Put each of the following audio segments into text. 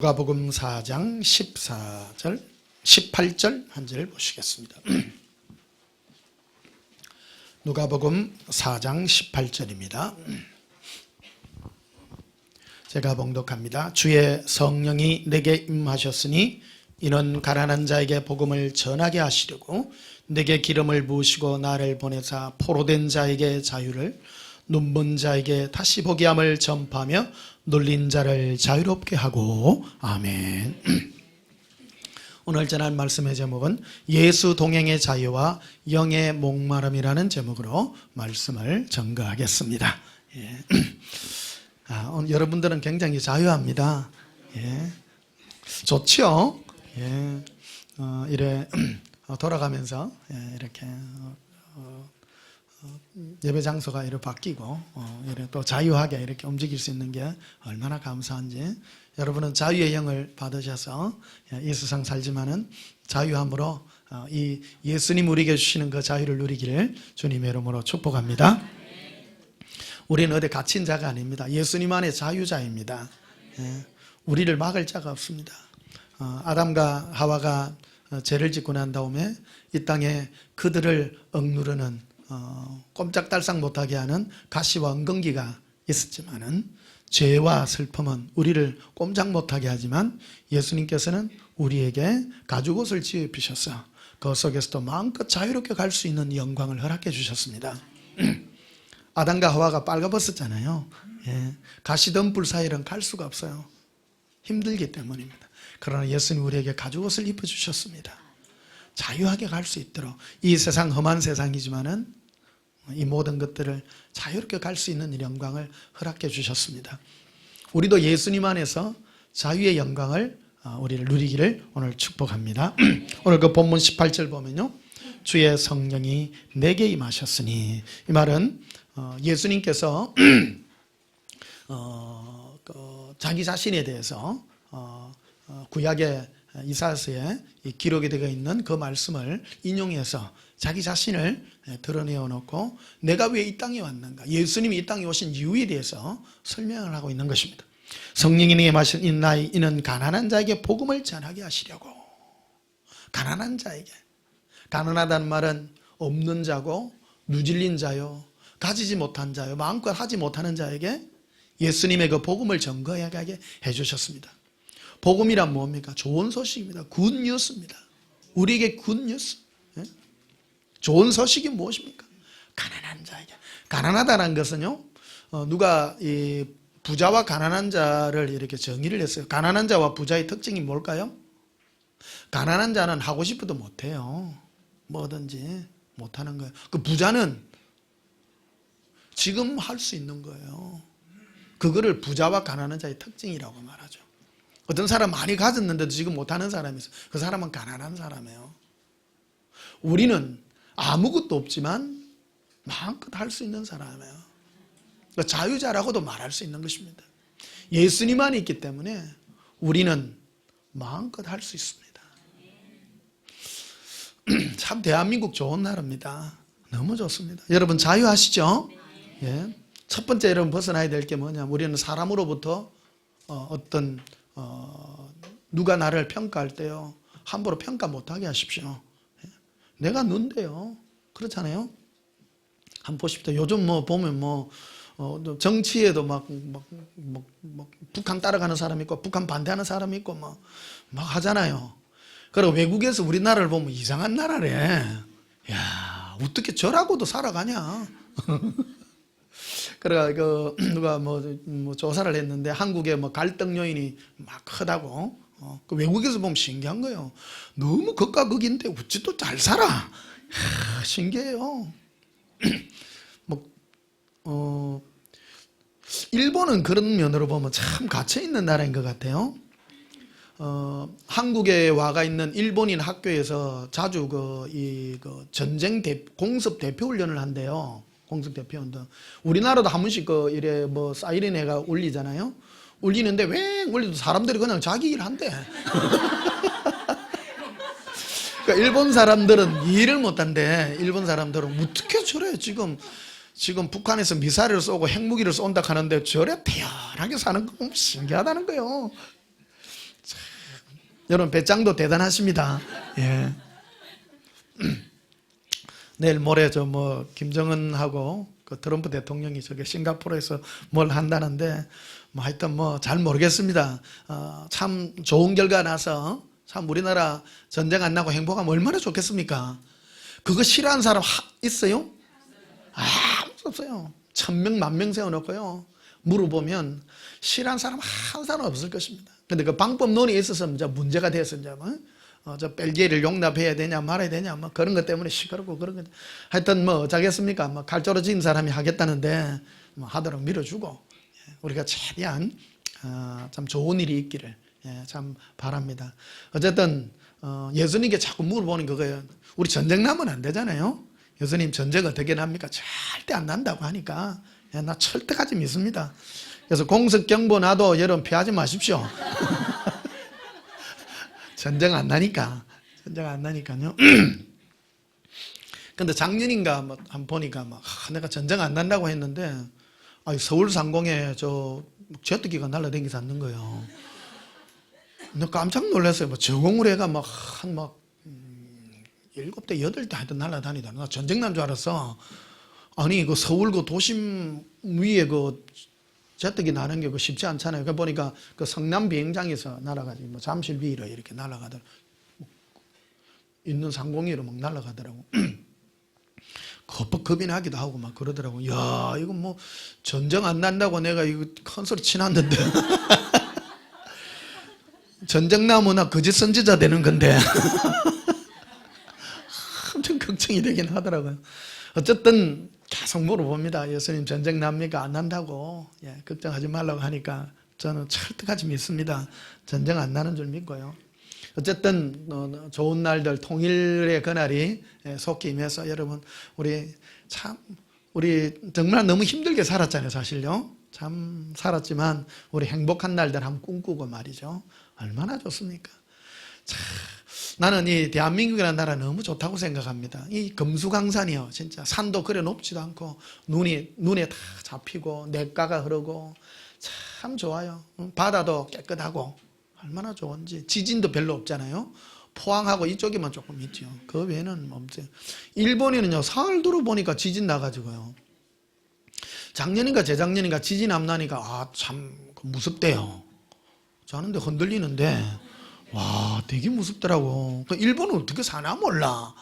누가복음 4장 14절, 18절 한 절 보시겠습니다. 누가복음 4장 18절입니다. 제가 봉독합니다. 주의 성령이 내게 임하셨으니 이는 가난한 자에게 복음을 전하게 하시려고 내게 기름을 부으시고 나를 보내사 포로된 자에게 자유를, 눈먼 자에게 다시 보게 함을 전파하며 눌린 자를 자유롭게 하고. 아멘. 오늘 전할 말씀의 제목은 예수 동행의 자유와 영의 목마름이라는 제목으로 말씀을 전가하겠습니다. 예. 오늘 여러분들은 굉장히 자유합니다. 예. 좋죠? 예. 이래 돌아가면서 이렇게 예배 장소가 이렇게 바뀌고 이렇게 또 자유하게 이렇게 움직일 수 있는 게 얼마나 감사한지. 여러분은 자유의 영을 받으셔서 이 세상 살지만은 자유함으로 이 예수님 우리에게 주시는 그 자유를 누리기를 주님의 이름으로 축복합니다. 우리는 어디 갇힌 자가 아닙니다. 예수님 안에 자유자입니다. 우리를 막을 자가 없습니다. 아담과 하와가 죄를 짓고 난 다음에 이 땅에 그들을 억누르는 꼼짝달싹 못하게 하는 가시와 엉겅기가 있었지만은 죄와 슬픔은 우리를 꼼짝 못하게 하지만 예수님께서는 우리에게 가죽옷을 지어 입히셔서 그 속에서도 마음껏 자유롭게 갈 수 있는 영광을 허락해 주셨습니다. 아담과 하와가 빨가벗었잖아요. 예. 가시덤불 사이는 갈 수가 없어요. 힘들기 때문입니다. 그러나 예수님 우리에게 가죽옷을 입혀주셨습니다. 자유하게 갈 수 있도록. 이 세상 험한 세상이지만은 이 모든 것들을 자유롭게 갈 수 있는 영광을 허락해 주셨습니다. 우리도 예수님 안에서 자유의 영광을 우리를 누리기를 오늘 축복합니다. 오늘 그 본문 18절 보면요, 주의 성령이 내게 임하셨으니, 이 말은 예수님께서 자기 자신에 대해서 구약의 이사야서에 기록이 되어 있는 그 말씀을 인용해서 자기 자신을 드러내어 놓고 내가 왜 이 땅에 왔는가, 예수님이 이 땅에 오신 이유에 대해서 설명을 하고 있는 것입니다. 성령이 내게 마신 이는 가난한 자에게 복음을 전하게 하시려고. 가난한 자에게, 가난하다는 말은 없는 자고 누질린 자요, 가지지 못한 자요, 마음껏 하지 못하는 자에게 예수님의 그 복음을 전거하게 해주셨습니다. 복음이란 뭡니까? 좋은 소식입니다. 굿뉴스입니다. 우리에게 굿뉴스. 좋은 소식이 무엇입니까? 가난한 자에게. 가난하다는 것은요, 누가 이 부자와 가난한 자를 이렇게 정의를 했어요. 가난한 자와 부자의 특징이 뭘까요? 가난한 자는 하고 싶어도 못해요. 뭐든지 못하는 거예요. 그 부자는 지금 할 수 있는 거예요. 그거를 부자와 가난한 자의 특징이라고 말하죠. 어떤 사람 많이 가졌는데도 지금 못하는 사람이 있어요. 그 사람은 가난한 사람이에요. 우리는 아무것도 없지만 마음껏 할 수 있는 사람이에요. 그러니까 자유자라고도 말할 수 있는 것입니다. 예수님만 있기 때문에 우리는 마음껏 할 수 있습니다. 참 대한민국 좋은 나라입니다. 너무 좋습니다. 여러분 자유하시죠? 예. 첫 번째 여러분 벗어나야 될 게 뭐냐면, 우리는 사람으로부터 누가 나를 평가할 때요, 함부로 평가 못하게 하십시오. 내가 눈대요. 그렇잖아요. 한번 보십시오. 요즘 뭐 보면 정치에도 막 북한 따라가는 사람이 있고 북한 반대하는 사람이 있고 막 하잖아요. 그리고 외국에서 우리나라를 보면 이상한 나라래. 야, 어떻게 저라고도 살아가냐. 그래 누가 조사를 했는데 한국의 갈등 요인이 막 크다고. 그 외국에서 보면 신기한 거예요. 너무 극과 극인데 어찌 또 잘 살아. 신기해요. 일본은 그런 면으로 보면 참 갇혀 있는 나라인 것 같아요. 한국에 와가 있는 일본인 학교에서 자주 전쟁 공습 대표 훈련을 한대요. 공습 대표 훈련. 우리나라도 한 번씩 이래 사이렌회가 울리잖아요. 울리는데 왜 울리도 사람들이 그냥 자기 일 한대. 그러니까 일본 사람들은 이해를 못한대. 일본 사람들은 어떻게 저래, 지금 북한에서 미사일을 쏘고 핵무기를 쏜다 하는데 저래 태연하게 사는 거 보면 신기하다는 거예요. 여러분 배짱도 대단하십니다. 예. 내일 모레 김정은하고 그 트럼프 대통령이 저게 싱가포르에서 뭘 한다는데 하여튼 잘 모르겠습니다. 참 좋은 결과 나서 참 우리나라 전쟁 안 나고 행복하면 얼마나 좋겠습니까? 그거 싫어하는 사람 있어요? 아무도 없어요. 1000명, 10,000명 세워놓고요. 물어보면 싫어하는 사람 한 사람 없을 것입니다. 근데 그 방법론에 있어서 문제가 돼서 저 벨기에를 용납해야 되냐 말아야 되냐 그런 것 때문에 시끄럽고 그런 것. 하여튼 어쩌겠습니까? 칼 떨어진 사람이 하겠다는데 하도록 밀어주고 우리가 최대한 참 좋은 일이 있기를 참 바랍니다. 어쨌든 예수님께 자꾸 물어보는 그거예요. 우리 전쟁 나면 안 되잖아요. 예수님 전쟁 어떻게 납니까? 절대 안 난다고 하니까 나 철떡하지 믿습니다. 그래서 공석경보 나도 여러분 피하지 마십시오. 전쟁 안 나니까. 전쟁 안 나니까요. 근데 작년인가 한번 보니까 내가 전쟁 안 난다고 했는데 서울 상공에 제트기가 날아다니지 않는 거예요. 내가 깜짝 놀랐어요. 저공으로 해가 한 7대, 8대 하여튼 날아다니다. 나 전쟁 난 줄 알았어. 아니, 그 서울 그 도심 위에 그 제트기 나는 게 쉽지 않잖아요. 그 보니까 그 성남 비행장에서 날아가지, 잠실 위로 이렇게 날아가더라고. 있는 상공위로 날아가더라고. 겁이 나기도 하고 그러더라고. 야, 이거 전쟁 안 난다고 내가 이거 큰 소리 치놨는데. 전쟁 나면 나 거짓 선지자 되는 건데. 엄청 걱정이 되긴 하더라고요. 어쨌든 계속 물어봅니다. 예수님 전쟁 납니까? 안 난다고. 걱정하지 말라고 하니까 저는 철떡하지 믿습니다. 전쟁 안 나는 줄 믿고요. 어쨌든 좋은 날들 통일의 그날이 속히 임해서 여러분 우리 정말 너무 힘들게 살았잖아요. 사실요. 참 살았지만 우리 행복한 날들 한번 꿈꾸고 말이죠. 얼마나 좋습니까? 나는 이 대한민국이라는 나라 너무 좋다고 생각합니다. 이 금수강산이요. 진짜 산도 그래 높지도 않고 눈에 다 잡히고 냇가가 흐르고 참 좋아요. 바다도 깨끗하고 얼마나 좋은지. 지진도 별로 없잖아요. 포항하고 이쪽에만 조금 있죠. 그 외에는 없어요. 일본에는요, 사흘 들어보니까 지진 나가지고요. 작년인가 재작년인가 지진 안 나니까 참 무섭대요. 자는데 흔들리는데 와, 되게 무섭더라고. 일본은 어떻게 사나 몰라.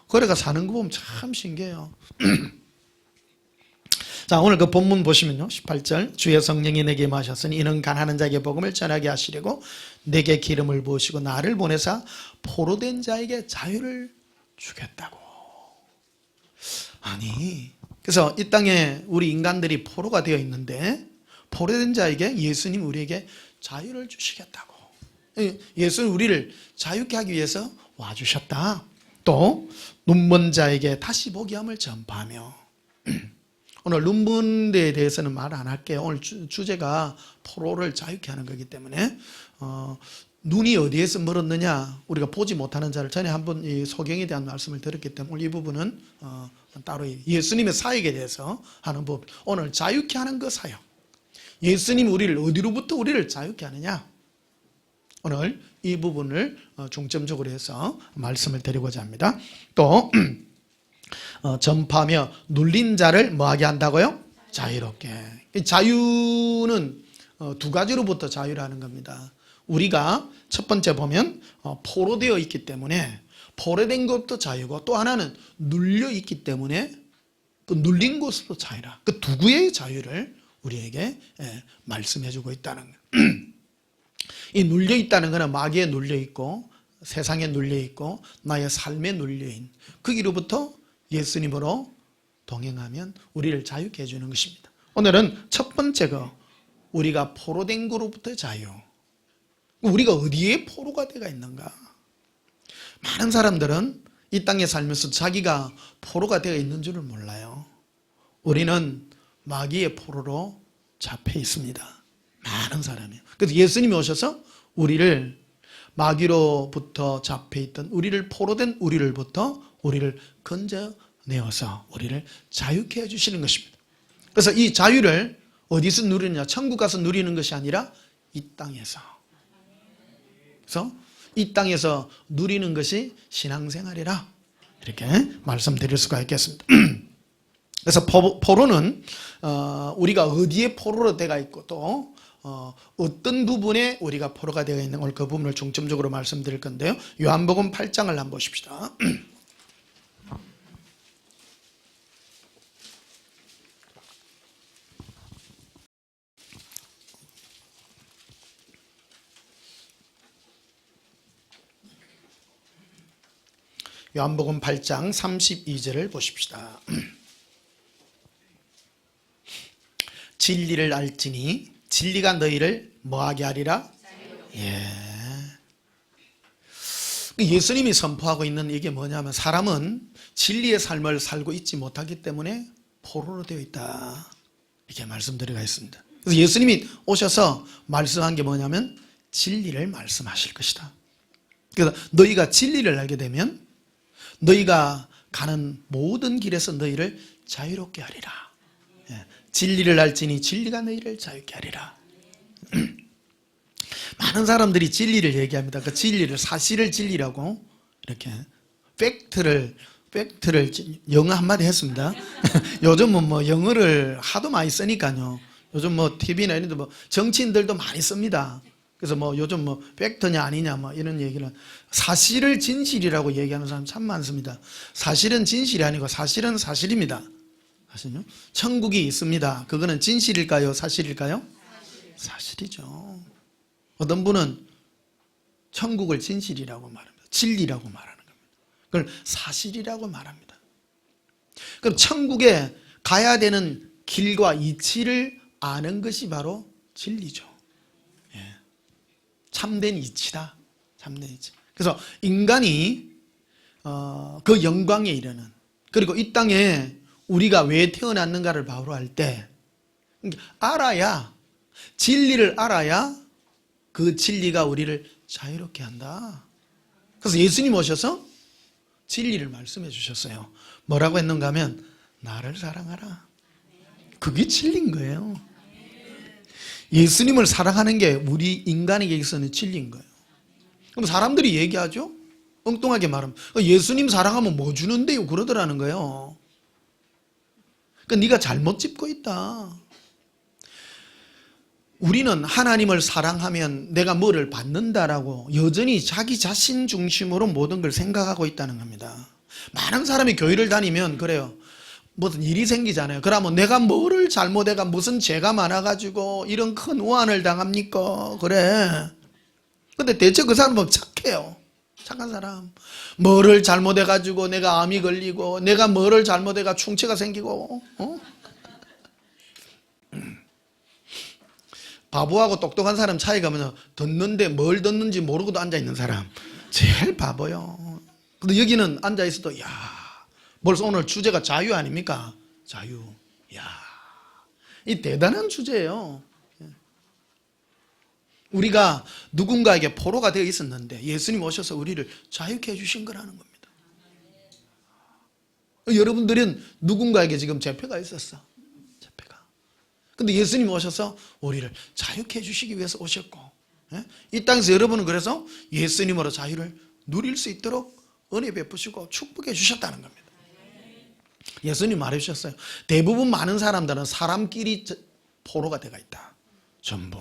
그래가 사는 거 보면 참 신기해요. 자, 오늘 그 본문 보시면요. 18절. 주의 성령이 내게 임하셨으니 이는 가난한 자에게 복음을 전하게 하시려고 내게 기름을 부으시고 나를 보내사 포로된 자에게 자유를 주겠다고. 아니, 그래서 이 땅에 우리 인간들이 포로가 되어 있는데 포로된 자에게 예수님 우리에게 자유를 주시겠다고. 예수는 우리를 자유케 하기 위해서 와주셨다. 또 눈먼 자에게 다시 보게 함을 전파하며. 오늘 눈먼 데에 대해서는 말 안 할게요. 오늘 주제가 포로를 자유케 하는 거기 때문에 눈이 어디에서 멀었느냐, 우리가 보지 못하는 자를 전에 한번 이 소경에 대한 말씀을 드렸기 때문에 오늘 이 부분은 따로 예수님의 사역에 대해서 하는 법. 오늘 자유케 하는 그 사역. 예수님 우리를 어디로부터 우리를 자유케 하느냐, 오늘 이 부분을 중점적으로 해서 말씀을 드리고자 합니다. 또 전파하며 눌린 자를 뭐하게 한다고요? 자유롭게. 자유는 두 가지로부터 자유라는 겁니다. 우리가 첫 번째 보면 포로되어 있기 때문에 포로된 것도 자유고, 또 하나는 눌려 있기 때문에 그 눌린 것도 자유라. 그 두 개의 자유를 우리에게 말씀해 주고 있다는 거예요. 이 눌려 있다는 것은 마귀에 눌려 있고 세상에 눌려 있고 나의 삶에 눌려 있는 거기로부터 예수님으로 동행하면 우리를 자유케 해주는 것입니다. 오늘은 첫 번째 우리가 포로된 것으로부터의 자유. 우리가 어디에 포로가 되어 있는가? 많은 사람들은 이 땅에 살면서 자기가 포로가 되어 있는 줄을 몰라요. 우리는 마귀의 포로로 잡혀 있습니다. 많은 사람이요. 그래서 예수님이 오셔서 우리를 마귀로부터 잡혀있던 우리를 포로된 우리를부터 우리를 건져내어서 우리를 자유케 해주시는 것입니다. 그래서 이 자유를 어디서 누리느냐, 천국 가서 누리는 것이 아니라 이 땅에서. 그래서 이 땅에서 누리는 것이 신앙생활이라 이렇게 말씀드릴 수가 있겠습니다. 그래서 포로는 우리가 어디에 포로로 되어 있고 또 어떤 부분에 우리가 포로가 되어 있는 걸 그 부분을 중점적으로 말씀드릴 건데요. 요한복음 8장을 한번 보십시다. 요한복음 8장 32절을 보십시다. 진리를 알지니 진리가 너희를 뭐하게 하리라? 예. 예수님이 선포하고 있는 이게 뭐냐면 사람은 진리의 삶을 살고 있지 못하기 때문에 포로로 되어 있다. 이렇게 말씀드리고 있습니다. 그래서 예수님이 오셔서 말씀한 게 뭐냐면 진리를 말씀하실 것이다. 그래서 너희가 진리를 알게 되면 너희가 가는 모든 길에서 너희를 자유롭게 하리라. 예. 진리를 알지니 진리가 너희를 자유롭게 하리라. 많은 사람들이 진리를 얘기합니다. 그 진리를 사실을 진리라고 이렇게 팩트를 영어 한마디 했습니다. 요즘은 뭐 영어를 하도 많이 쓰니까요. 요즘 뭐 TV나 이런 데 뭐 정치인들도 많이 씁니다. 그래서 뭐 요즘 뭐 팩트냐 아니냐 뭐 이런 얘기를 사실을 진실이라고 얘기하는 사람 참 많습니다. 사실은 진실이 아니고 사실은 사실입니다. 사실요? 천국이 있습니다. 그거는 진실일까요? 사실일까요? 사실이죠. 어떤 분은 천국을 진실이라고 말합니다. 진리라고 말하는 겁니다. 그걸 사실이라고 말합니다. 그럼 천국에 가야 되는 길과 이치를 아는 것이 바로 진리죠. 예. 참된 이치다. 참된 이치. 그래서 인간이 그 영광에 이르는, 그리고 이 땅에 우리가 왜 태어났는가를 바로 알 때 알아야, 진리를 알아야 그 진리가 우리를 자유롭게 한다. 그래서 예수님 오셔서 진리를 말씀해 주셨어요. 뭐라고 했는가 하면 나를 사랑하라. 그게 진리인 거예요. 예수님을 사랑하는 게 우리 인간에게 있어서는 진리인 거예요. 그럼 사람들이 얘기하죠. 엉뚱하게 말하면 예수님 사랑하면 뭐 주는데요? 그러더라는 거예요. 그러니까 네가 잘못 짚고 있다. 우리는 하나님을 사랑하면 내가 뭐를 받는다라고 여전히 자기 자신 중심으로 모든 걸 생각하고 있다는 겁니다. 많은 사람이 교회를 다니면 그래요. 무슨 일이 생기잖아요. 그러면 내가 뭐를 잘못해가 무슨 죄가 많아가지고 이런 큰 오한을 당합니까? 그래. 근데 대체 그 사람은 착해요. 착한 사람. 뭐를 잘못해가지고 내가 암이 걸리고 내가 뭐를 잘못해가 충치가 생기고 바보하고 똑똑한 사람 차이가 뭐냐, 듣는데 뭘 듣는지 모르고도 앉아있는 사람 제일 바보요. 근데 여기는 앉아있어도 야, 벌써 오늘 주제가 자유 아닙니까? 자유. 야, 이 대단한 주제예요. 우리가 누군가에게 포로가 되어 있었는데 예수님 오셔서 우리를 자유케 해주신 거라는 겁니다. 여러분들은 누군가에게 지금 죄표가 있었어. 근데 예수님 오셔서 우리를 자유케 해주시기 위해서 오셨고, 이 땅에서 여러분은 그래서 예수님으로 자유를 누릴 수 있도록 은혜 베푸시고 축복해 주셨다는 겁니다. 예수님 말해주셨어요. 대부분 많은 사람들은 사람끼리 포로가 되어 있다. 전부.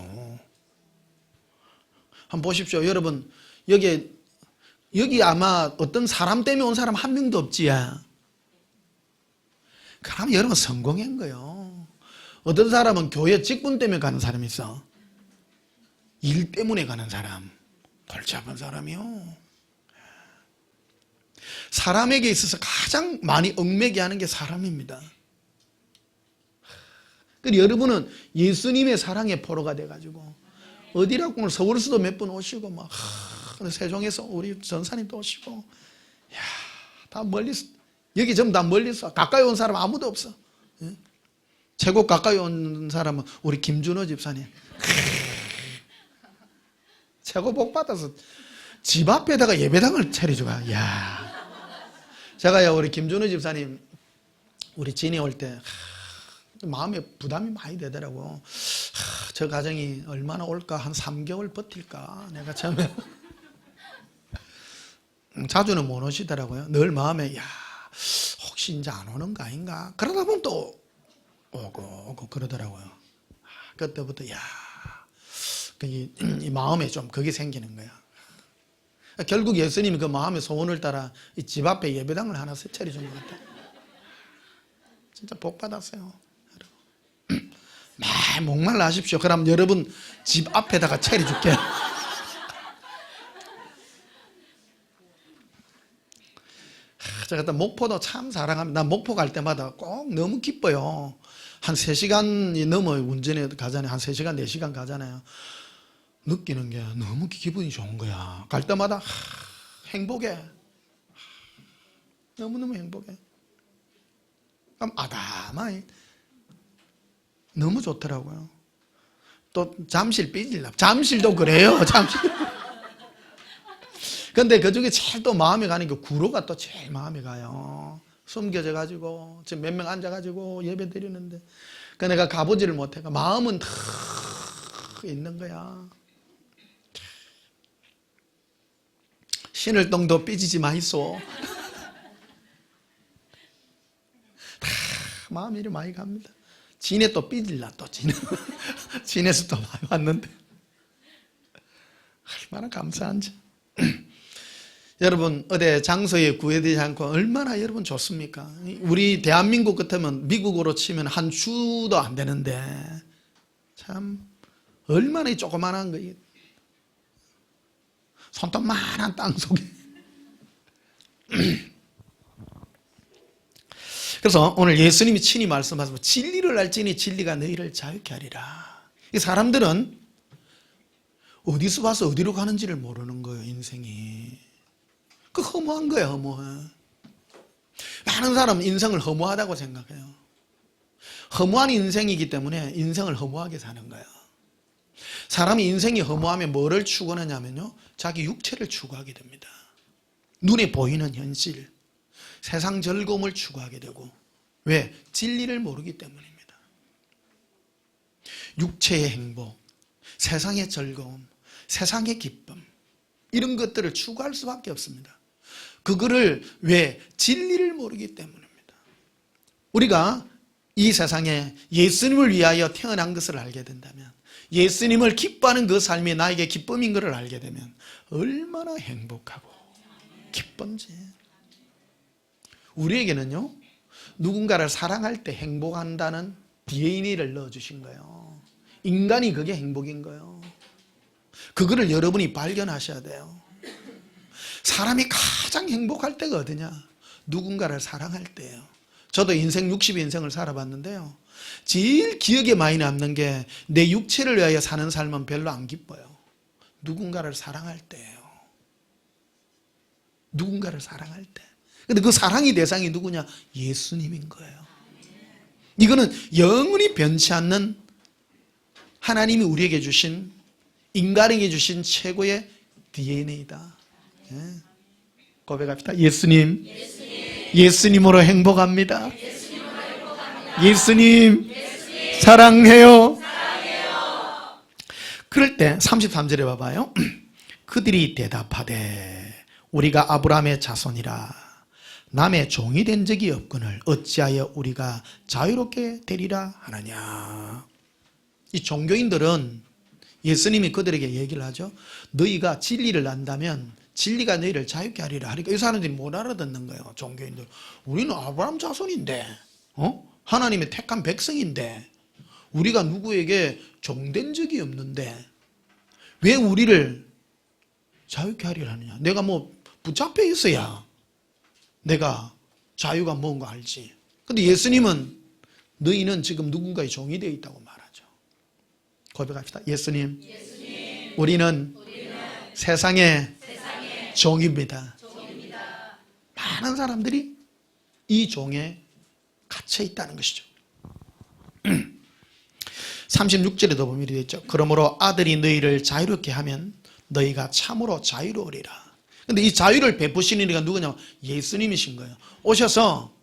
한번 보십시오. 여러분, 여기 아마 어떤 사람 때문에 온 사람 한 명도 없지야. 그럼 여러분 성공한 거예요. 어떤 사람은 교회 직분 때문에 가는 사람이 있어. 일 때문에 가는 사람. 골치 아픈 사람이요. 사람에게 있어서 가장 많이 얽매게 하는 게 사람입니다. 그리고 여러분은 예수님의 사랑의 포로가 돼가지고 어디라고 오늘 서울에서도 몇 분 오시고 막 세종에서 우리 전사님도 오시고 야, 다 멀리서 여기 전부 다 멀리서 가까이 온 사람 아무도 없어. 최고 가까이 온 사람은 우리 김준호 집사님. 최고 복 받아서 집 앞에다가 예배당을 차려주고. 야, 제가요 우리 김준호 집사님 우리 진이 올 때 마음에 부담이 많이 되더라고. 저 가정이 얼마나 올까? 한 3개월 버틸까? 내가 처음에 자주는 못 오시더라고요. 늘 마음에 혹시 이제 안 오는 거 아닌가? 그러다 보면 또 오고 그러더라고요. 그때부터 이 마음에 좀 그게 생기는 거야. 결국 예수님이 그 마음의 소원을 따라 이 집 앞에 예배당을 하나 차려 준 것 같아요. 진짜 복 받았어요. 목말라 하십시오. 그럼 여러분 집 앞에다가 차려 줄게요. 제가 목포도 참 사랑합니다. 난 목포 갈 때마다 꼭 너무 기뻐요. 한 3시간이 넘어 운전해 가잖아요. 한 3시간, 4시간 가잖아요. 느끼는 게 너무 기분이 좋은 거야. 갈 때마다 행복해. 너무너무 행복해. 그럼 아담하니 너무 좋더라고요. 또 잠실 삐질라. 잠실도 그래요. 잠실. 근데 그 중에 제일 또 마음에 가는 게 구로가 또 제일 마음에 가요. 숨겨져 가지고 지금 몇 명 앉아 가지고 예배 드리는데 그 내가 가보지를 못해. 마음은 다 있는 거야. 신을동도 삐지지 마이소. 다 마음이 이리 많이 갑니다. 진에 또 삐질라 또 진에서 또 많이 왔는데 얼마나 감사한지. 여러분 어디 장소에 구애되지 않고 얼마나 여러분 좋습니까? 우리 대한민국 같으면 미국으로 치면 한 주도 안 되는데 참 얼마나 이 조그만한 거예요. 손톱만한 땅 속에. 그래서 오늘 예수님이 친히 말씀하시고 진리를 알지니 진리가 너희를 자유케 하리라. 이 사람들은 어디서 와서 어디로 가는지를 모르는 거예요. 인생이 그 허무한 거예요. 허무해. 많은 사람은 인생을 허무하다고 생각해요. 허무한 인생이기 때문에 인생을 허무하게 사는 거예요. 사람이 인생이 허무하면 뭐를 추구하냐면요, 자기 육체를 추구하게 됩니다. 눈에 보이는 현실, 세상 즐거움을 추구하게 되고. 왜? 진리를 모르기 때문입니다. 육체의 행복, 세상의 즐거움, 세상의 기쁨, 이런 것들을 추구할 수밖에 없습니다. 그거를 왜? 진리를 모르기 때문입니다. 우리가 이 세상에 예수님을 위하여 태어난 것을 알게 된다면, 예수님을 기뻐하는 그 삶이 나에게 기쁨인 것을 알게 되면 얼마나 행복하고 기쁜지. 우리에게는요, 누군가를 사랑할 때 행복한다는 DNA를 넣어주신 거예요. 인간이 그게 행복인 거예요. 그거를 여러분이 발견하셔야 돼요. 사람이 가장 행복할 때가 어디냐? 누군가를 사랑할 때예요. 저도 인생 60인생을 살아봤는데요, 제일 기억에 많이 남는 게 내 육체를 위하여 사는 삶은 별로 안 기뻐요. 누군가를 사랑할 때예요. 누군가를 사랑할 때. 근데 그 사랑의 대상이 누구냐? 예수님인 거예요. 이거는 영원히 변치 않는 하나님이 우리에게 주신, 인간에게 주신 최고의 DNA다. 예. 고백합시다. 예수님. 예수님으로 행복합니다. 예수님 사랑해요. 그럴 때 33절에 봐봐요. 그들이 대답하되 우리가 아브라함의 자손이라 남의 종이 된 적이 없거늘 어찌하여 우리가 자유롭게 되리라 하느냐. 이 종교인들은 예수님이 그들에게 얘기를 하죠. 너희가 진리를 안다면 진리가 너희를 자유케 하리라 하니까 이 사람들이 못 알아듣는 거예요. 종교인들. 우리는 아브라함 자손인데, 하나님의 택한 백성인데, 우리가 누구에게 종된 적이 없는데 왜 우리를 자유케 하리라 하느냐. 내가 뭐 붙잡혀 있어야 내가 자유가 뭔가 알지. 근데 예수님은 너희는 지금 누군가의 종이 되어 있다고 말하죠. 고백합시다. 예수님. 우리는 세상의 종입니다. 많은 사람들이 이 종에 갇혀 있다는 것이죠. 36절에도 보면 이렇게 있죠. 그러므로 아들이 너희를 자유롭게 하면 너희가 참으로 자유로우리라. 근데 이 자유를 베푸시는 이가 누구냐? 예수님이신 거예요. 오셔서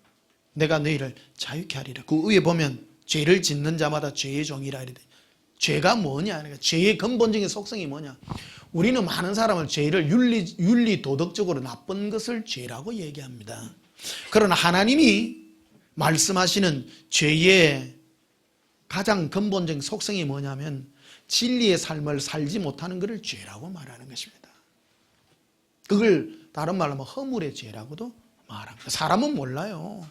내가 너희를 자유케 하리라. 그 위에 보면 죄를 짓는 자마다 죄의 종이라 이래. 죄가 뭐냐? 그러니까 죄의 근본적인 속성이 뭐냐? 우리는 많은 사람을 죄를 윤리 도덕적으로 나쁜 것을 죄라고 얘기합니다. 그러나 하나님이 말씀하시는 죄의 가장 근본적인 속성이 뭐냐면 진리의 삶을 살지 못하는 것을 죄라고 말하는 것입니다. 그걸 다른 말로 하면 허물의 죄라고도 말합니다. 사람은 몰라요.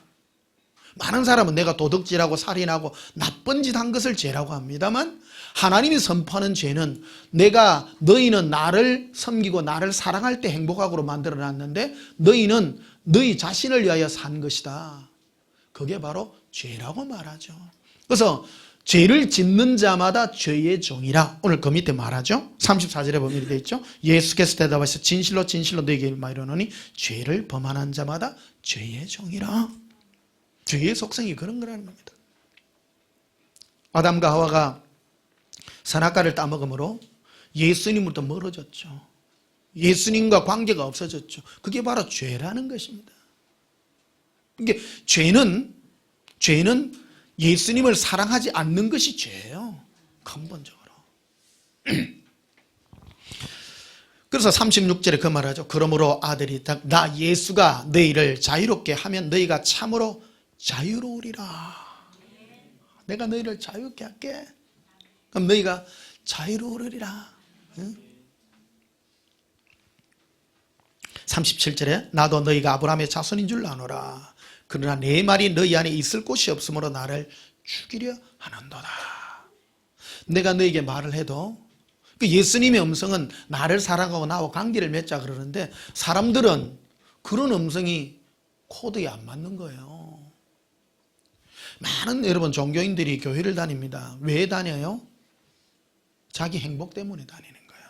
많은 사람은 내가 도둑질하고 살인하고 나쁜 짓 한 것을 죄라고 합니다만 하나님이 선포하는 죄는 내가 너희는 나를 섬기고 나를 사랑할 때 행복하고 만들어놨는데 너희는 너희 자신을 위하여 산 것이다. 그게 바로 죄라고 말하죠. 그래서 죄를 짓는 자마다 죄의 종이라 오늘 그 밑에 말하죠. 34절에 보면 이렇게 있죠. 예수께서 대답하셔서 진실로 진실로 너희에게 이르노니 죄를 범하는 자마다 죄의 종이라. 죄의 속성이 그런 거라는 겁니다. 아담과 하와가 선악과를 따먹음으로 예수님으로부터 멀어졌죠. 예수님과 관계가 없어졌죠. 그게 바로 죄라는 것입니다. 이게 죄는 예수님을 사랑하지 않는 것이 죄예요. 근본적으로. 그래서 36절에 그 말하죠. 그러므로 아들이 나 예수가 너희를 자유롭게 하면 너희가 참으로 자유로우리라. 내가 너희를 자유롭게 할게. 그럼 너희가 자유로우리라. 37절에 나도 너희가 아브라함의 자손인 줄 아노라. 그러나 내 말이 너희 안에 있을 곳이 없으므로 나를 죽이려 하는도다. 내가 너에게 말을 해도 그 예수님의 음성은 나를 사랑하고 나와 관계를 맺자 그러는데 사람들은 그런 음성이 코드에 안 맞는 거예요. 많은 여러분 종교인들이 교회를 다닙니다. 왜 다녀요? 자기 행복 때문에 다니는 거예요.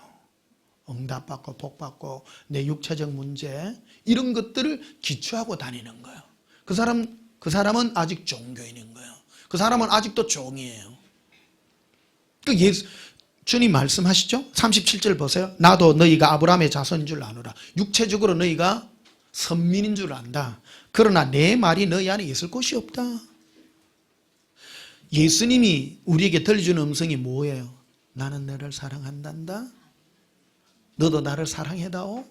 응답받고 복받고 내 육체적 문제 이런 것들을 기초하고 다니는 거예요. 그 사람은 아직 종교인인 거예요. 그 사람은 아직도 종이에요. 주님 말씀하시죠? 37절 보세요. 나도 너희가 아브라함의 자손인 줄 아노라. 육체적으로 너희가 선민인 줄 안다. 그러나 내 말이 너희 안에 있을 곳이 없다. 예수님이 우리에게 들려주는 음성이 뭐예요? 나는 너를 사랑한단다. 너도 나를 사랑해다오.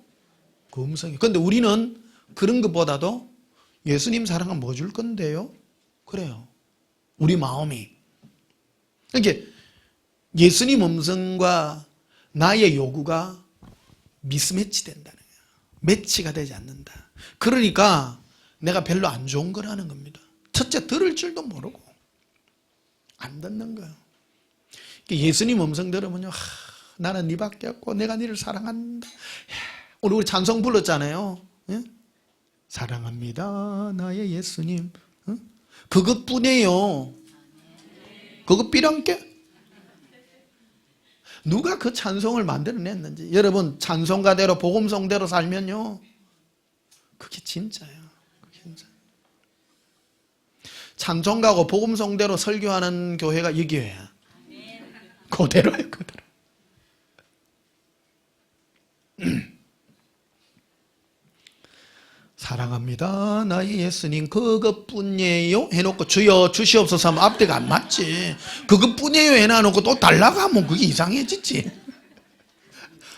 그 음성이. 그런데 우리는 그런 것보다도 예수님 사랑은 뭐 줄 건데요? 그래요. 우리 마음이. 이렇게 예수님 음성과 나의 요구가 미스매치 된다는 거예요. 매치가 되지 않는다. 그러니까 내가 별로 안 좋은 거라는 겁니다. 첫째, 들을 줄도 모르고 안 듣는 거예요. 예수님 음성 들으면요, 나는 네밖에 없고 내가 네를 사랑한다. 오늘 우리 찬송 불렀잖아요. 예? 사랑합니다 나의 예수님. 그것뿐이에요. 그것뿐한 게 누가 그 찬송을 만들어냈는지. 여러분 찬송가대로 복음송대로 살면요 그게 진짜예요. 그게 진짜. 찬송가고 복음송대로 설교하는 교회가 이 교회야. 그대로예요. 그대로. 사랑합니다 나의 예수님 그것뿐이에요 해놓고 주여 주시옵소서 하면 앞뒤가 안 맞지. 그것뿐이에요 해놔놓고 또 달라고 하면 그게 이상해지지.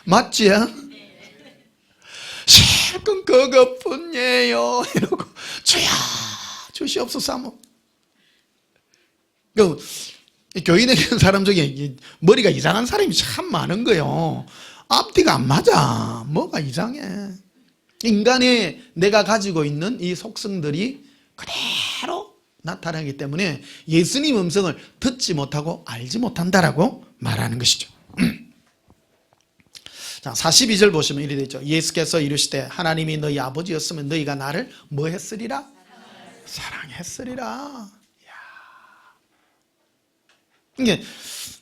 맞지? 실컷 그것뿐이에요 해놓고 주여 주시옵소서 하면 교인에 계신 사람 중에 머리가 이상한 사람이 참 많은 거예요. 앞뒤가 안 맞아. 뭐가 이상해. 인간의 내가 가지고 있는 이 속성들이 그대로 나타나기 때문에 예수님 음성을 듣지 못하고 알지 못한다라고 말하는 것이죠. 자, 42절 보시면 이렇게 되죠. 예수께서 이르시되 하나님이 너희 아버지였으면 너희가 나를 뭐 했으리라? 사랑했으리라. 이게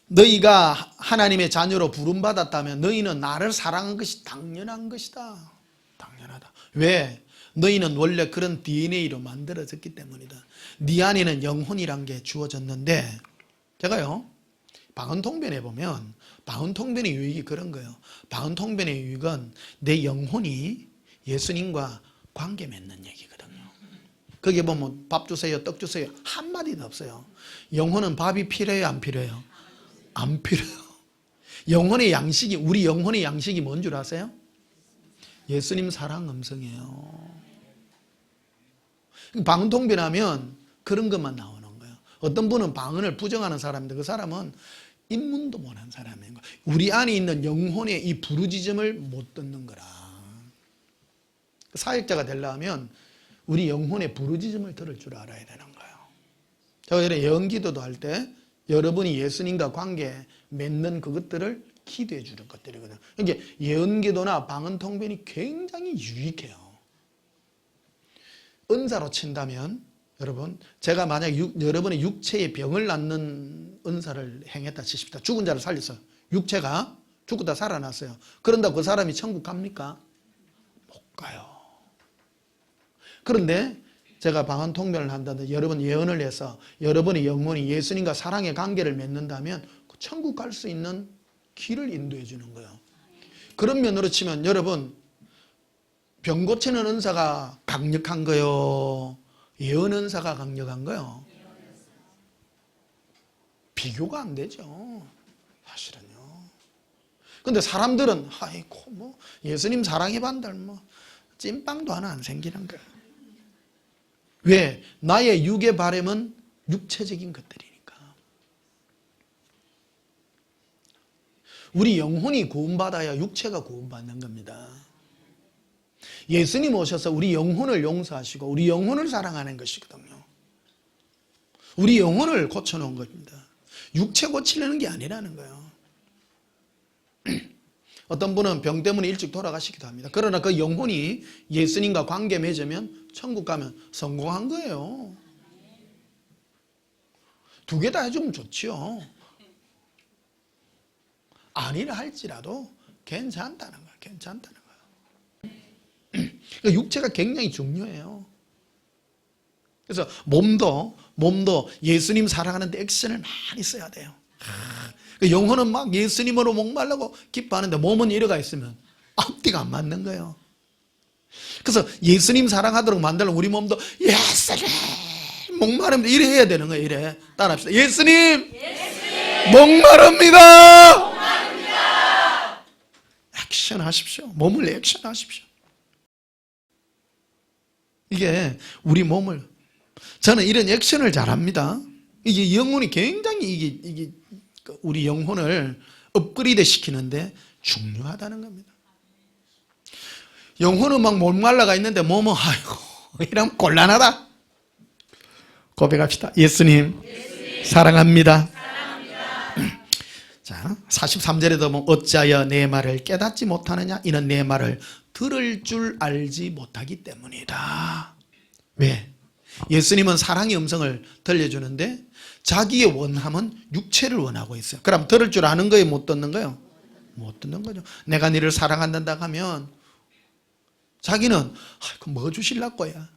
너희가 하나님의 자녀로 부름받았다면 너희는 나를 사랑한 것이 당연한 것이다. 당연하다. 왜? 너희는 원래 그런 DNA로 만들어졌기 때문이다. 네 안에는 영혼이란 게 주어졌는데 제가요 방언통변에 보면 방언통변의 유익이 그런 거예요. 방언통변의 유익은 내 영혼이 예수님과 관계 맺는 얘기거든요. 거기에 보면 밥 주세요 떡 주세요 한마디도 없어요. 영혼은 밥이 필요해요 안 필요해요? 안 필요해요. 영혼의 양식이, 우리 영혼의 양식이 뭔 줄 아세요? 예수님 사랑 음성이에요. 방언통변하면 그런 것만 나오는 거예요. 어떤 분은 방언을 부정하는 사람인데 그 사람은 입문도 못한 사람인 거예요. 우리 안에 있는 영혼의 이 부르짖음을 못 듣는 거라. 사역자가 되려면 우리 영혼의 부르짖음을 들을 줄 알아야 되는 거예요. 제가 이런 예언기도도 할 때 여러분이 예수님과 관계 맺는 그것들을 기도해 주는 것들이거든요. 그러니까 예언기도나 방언통변이 굉장히 유익해요. 은사로 친다면 여러분, 제가 만약 여러분의 육체에 병을 낫는 은사를 행했다 치십시다. 죽은 자를 살렸어요. 육체가 죽었다 살아났어요. 그런다고 그 사람이 천국 갑니까? 못 가요. 그런데 제가 방언통변을 한다든지 여러분 예언을 해서 여러분의 영혼이 예수님과 사랑의 관계를 맺는다면 천국 갈 수 있는 길을 인도해 주는 거예요. 그런 면으로 치면 여러분, 병 고치는 은사가 강력한 거요? 예언 은사가 강력한 거요? 비교가 안 되죠. 사실은요. 근데 사람들은 아이고 뭐 예수님 사랑해 반들 뭐 찐빵도 하나 안 생기는 거예요. 왜? 나의 육의 바람은 육체적인 것들이니까. 우리 영혼이 구원받아야 육체가 구원받는 겁니다. 예수님 오셔서 우리 영혼을 용서하시고 우리 영혼을 사랑하는 것이거든요. 우리 영혼을 고쳐놓은 겁니다. 육체 고치려는 게 아니라는 거예요. 어떤 분은 병 때문에 일찍 돌아가시기도 합니다. 그러나 그 영혼이 예수님과 관계 맺으면 천국 가면 성공한 거예요. 두 개 다 해주면 좋지요. 아니라 할지라도 괜찮다는 거예요. 괜찮다는 거예요. 그러니까 육체가 굉장히 중요해요. 그래서 몸도 예수님 사랑하는데 액션을 많이 써야 돼요. 영혼은 막 예수님으로 목말라고 기뻐하는데 몸은 이래가 있으면 앞뒤가 안 맞는 거예요. 그래서 예수님 사랑하도록 만들려면 우리 몸도 예수님 목마릅니다 이래 해야 되는 거예요. 이래 따라합시다. 예수님 목마릅니다. 액션 하십시오. 몸을 액션 하십시오. 이게 우리 몸을, 저는 이런 액션을 잘합니다. 이게 영혼이 굉장히 이게 우리 영혼을 업그레이드 시키는데 중요하다는 겁니다. 영혼은 막 목말라가 있는데 몸은 아이고 이러면 곤란하다. 고백합시다. 예수님 사랑합니다. 자, 43절에도 보면 어찌하여 내 말을 깨닫지 못하느냐? 이는 내 말을 들을 줄 알지 못하기 때문이다. 왜? 예수님은 사랑의 음성을 들려주는데 자기의 원함은 육체를 원하고 있어요. 그럼 들을 줄 아는 거예요? 못 듣는 거예요? 못 듣는 거죠. 내가 너를 사랑한다 하면 자기는 뭐 주실라 거야.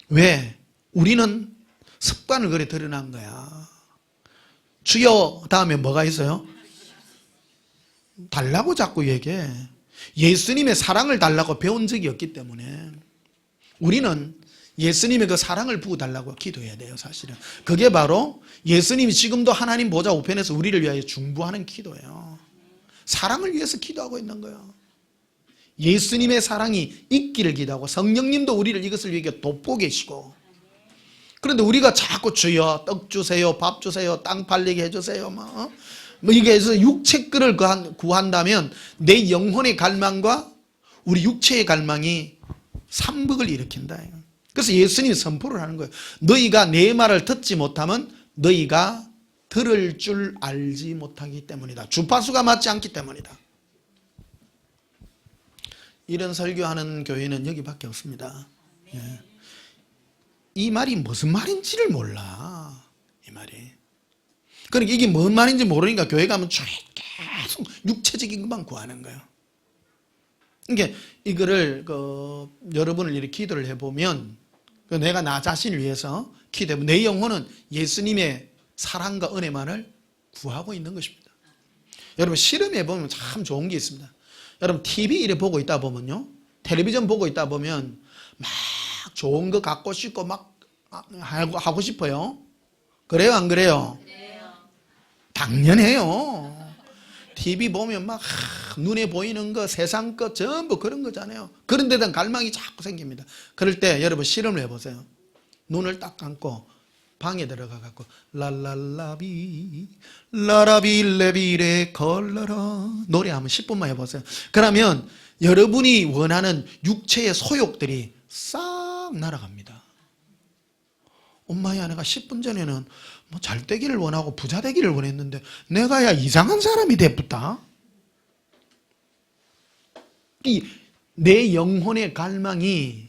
왜? 우리는 습관을 그래 드러난 거야. 주여 다음에 뭐가 있어요? 달라고 자꾸 얘기해. 예수님의 사랑을 달라고 배운 적이 없기 때문에 우리는 예수님의 그 사랑을 부어달라고 기도해야 돼요. 사실은 그게 바로 예수님이 지금도 하나님 보좌 우편에서 우리를 위하여 중보하는 기도예요. 사랑을 위해서 기도하고 있는 거예요. 예수님의 사랑이 있기를 기도하고 성령님도 우리를 이것을 위해 돕고 계시고, 그런데 우리가 자꾸 주여 떡 주세요, 밥 주세요, 땅 팔리게 해주세요 뭐 이게 해서 육체권을 구한다면 내 영혼의 갈망과 우리 육체의 갈망이 삼극을 일으킨다. 그래서 예수님이 선포를 하는 거예요. 너희가 내 말을 듣지 못하면 너희가 들을 줄 알지 못하기 때문이다. 주파수가 맞지 않기 때문이다. 이런 설교하는 교회는 여기밖에 없습니다. 예. 이 말이 무슨 말인지를 몰라. 이 말이. 그러니까 이게 뭔 말인지 모르니까 교회 가면 계속 육체적인 것만 구하는 거예요. 그러니까 이거를 여러분을 이렇게 기도를 해보면 내가 나 자신을 위해서 기도해보면 내 영혼은 예수님의 사랑과 은혜만을 구하고 있는 것입니다. 여러분 실험해보면 참 좋은 게 있습니다. 여러분 TV 이래 보고 있다 보면요, 텔레비전 보고 있다 보면 막 좋은 거 갖고 싶고 막 하고 싶어요. 그래요 안 그래요? 당연해요. TV 보면 막 눈에 보이는 거, 세상 것 전부 그런 거잖아요. 그런 데든 갈망이 자꾸 생깁니다. 그럴 때 여러분 실험을 해보세요. 눈을 딱 감고 방에 들어가 갖고 랄랄라비 라라빌레비레 걸러라 노래 한번 10분만 해보세요. 그러면 여러분이 원하는 육체의 소욕들이 싹 날아갑니다. 엄마야, 내가 10분 전에는 뭐 잘 되기를 원하고 부자 되기를 원했는데 내가야 이상한 사람이 됐다. 내 영혼의 갈망이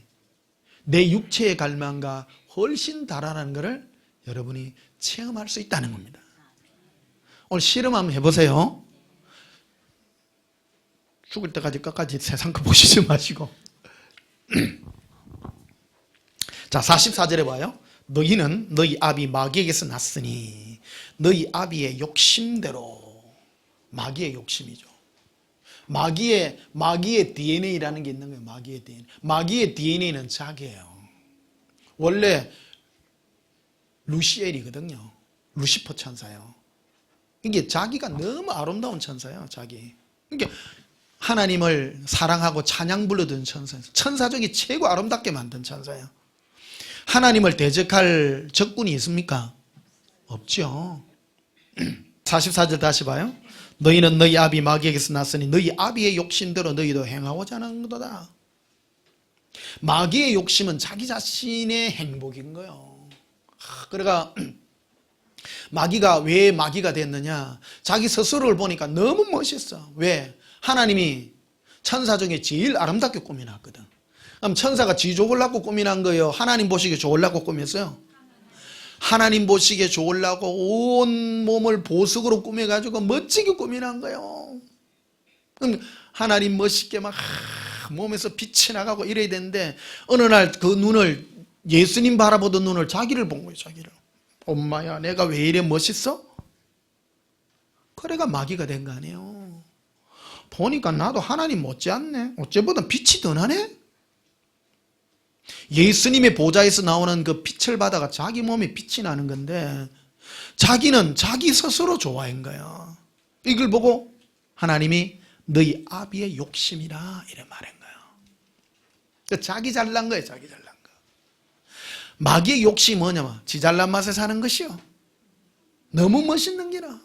내 육체의 갈망과 훨씬 다르다는 것을 여러분이 체험할 수 있다는 겁니다. 오늘 실험 한번 해보세요. 죽을 때까지 끝까지 세상 거 보시지 마시고. 자, 44절에 봐요. 너희는 너희 아비 마귀에게서 났으니 너희 아비의 욕심대로. 마귀의 욕심이죠. 마귀의 DNA라는 게 있는 거예요. 마귀의 DNA. 마귀의 DNA는 자기예요. 원래 루시엘이거든요. 루시퍼 천사예요. 이게 자기가 너무 아름다운 천사예요. 자기. 이게 하나님을 사랑하고 찬양 부르던 천사예요. 천사 중에 최고 아름답게 만든 천사예요. 하나님을 대적할 적군이 있습니까? 없죠. 44절 다시 봐요. 너희는 너희 아비 마귀에게서 났으니 너희 아비의 욕심대로 너희도 행하고자 하는 거다. 마귀의 욕심은 자기 자신의 행복인 거예요. 그러니까 마귀가 왜 마귀가 됐느냐? 자기 스스로를 보니까 너무 멋있어. 왜? 하나님이 천사 중에 제일 아름답게 꾸며놨거든. 그럼 천사가 지 좋으려고 꾸미난 거예요? 하나님 보시기에 좋으려고 꾸몄어요? 하나님 보시기에 좋으려고 온 몸을 보석으로 꾸며가지고 멋지게 꾸며난 거예요. 그럼 하나님 멋있게 막 몸에서 빛이 나가고 이래야 되는데 어느 날 그 눈을 예수님 바라보던 눈을 자기를 본 거예요. 자기를. 엄마야, 내가 왜 이래 멋있어? 그래가 마귀가 된 거 아니에요. 보니까 나도 하나님 못지않네. 어째보다 빛이 더 나네? 예수님의 보좌에서 나오는 그 빛을 받아가 자기 몸에 빛이 나는 건데 자기는 자기 스스로 좋아한 거야. 이걸 보고 하나님이 너희 아비의 욕심이라 이래 말한 거야. 자기 잘난 거예요. 자기 잘난 거. 마귀의 욕심이 뭐냐면 지 잘난 맛에 사는 것이요. 너무 멋있는 게라.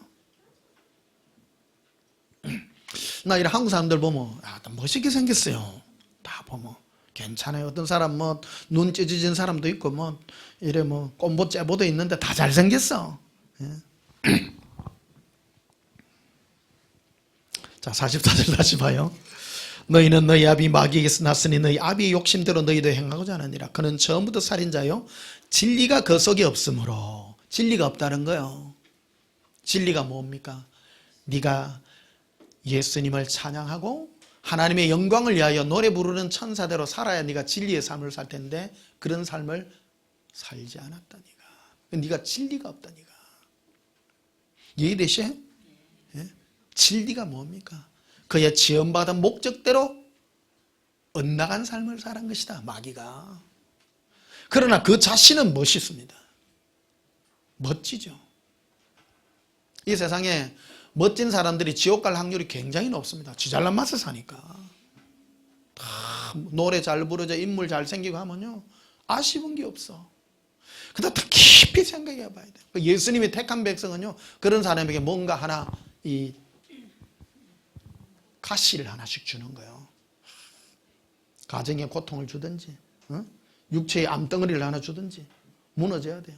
나 이런 한국 사람들 보면 멋있게 생겼어요. 다 보면 괜찮아요. 어떤 사람 뭐 눈 찢어진 사람도 있고 뭐 이래 뭐 꼼보 째보도 있는데 다 잘생겼어. 예. 자, 44절 다시 봐요. 너희는 너희 아비 마귀에게서 났으니 너희 아비의 욕심대로 너희도 행하고자 하느니라. 그는 처음부터 살인자요 진리가 그 속에 없으므로. 진리가 없다는 거예요. 진리가 뭡니까? 네가 예수님을 찬양하고 하나님의 영광을 위하여 노래 부르는 천사대로 살아야 네가 진리의 삶을 살 텐데 그런 삶을 살지 않았다. 네가 진리가 없다. 네가 이해되시죠? 예? 진리가 뭡니까? 그의 지원받은 목적대로 엇나간 삶을 살은 것이다. 마귀가. 그러나 그 자신은 멋있습니다. 멋지죠. 이 세상에 멋진 사람들이 지옥 갈 확률이 굉장히 높습니다. 지 잘난 맛을 사니까. 다 노래 잘 부르죠. 인물 잘생기고 하면요 아쉬운 게 없어. 근데 더 깊이 생각해 봐야 돼요. 예수님이 택한 백성은요 그런 사람에게 뭔가 하나 이 가시를 하나씩 주는 거예요. 가정에 고통을 주든지 육체의 암덩어리를 하나 주든지 무너져야 돼요.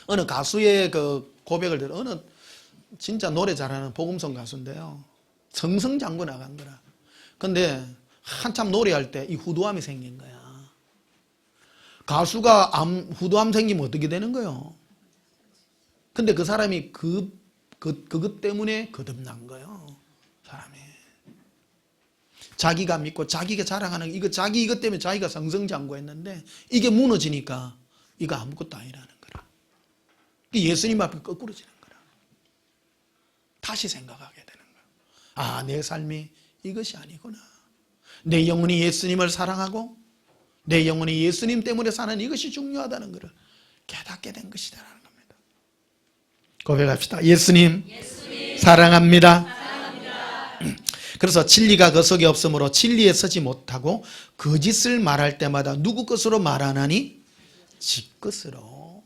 어느 가수의 그 고백을 들어. 어느 진짜 노래 잘하는 복음성 가수인데요. 성성장구 나간 거라. 근데 한참 노래할 때 이 후두암이 생긴 거야. 가수가 후두암 생기면 어떻게 되는 거예요? 근데 그 사람이 그것 때문에 거듭난 거예요. 사람이. 자기가 믿고 자기가 자랑하는 이것 때문에 자기가 성성장구했는데 이게 무너지니까 이거 아무것도 아니라는 거라. 예수님 앞에 거꾸로 지는 거라. 다시 생각하게 되는 거야. 아, 내 삶이 이것이 아니구나. 내 영혼이 예수님을 사랑하고 내 영혼이 예수님 때문에 사는 이것이 중요하다는 것을 깨닫게 된 것이다라는 겁니다. 고백합시다. 예수님, 사랑합니다. 그래서 진리가 그 속에 없으므로 진리에 서지 못하고 거짓을 말할 때마다 누구 것으로 말하나니? 지 것으로,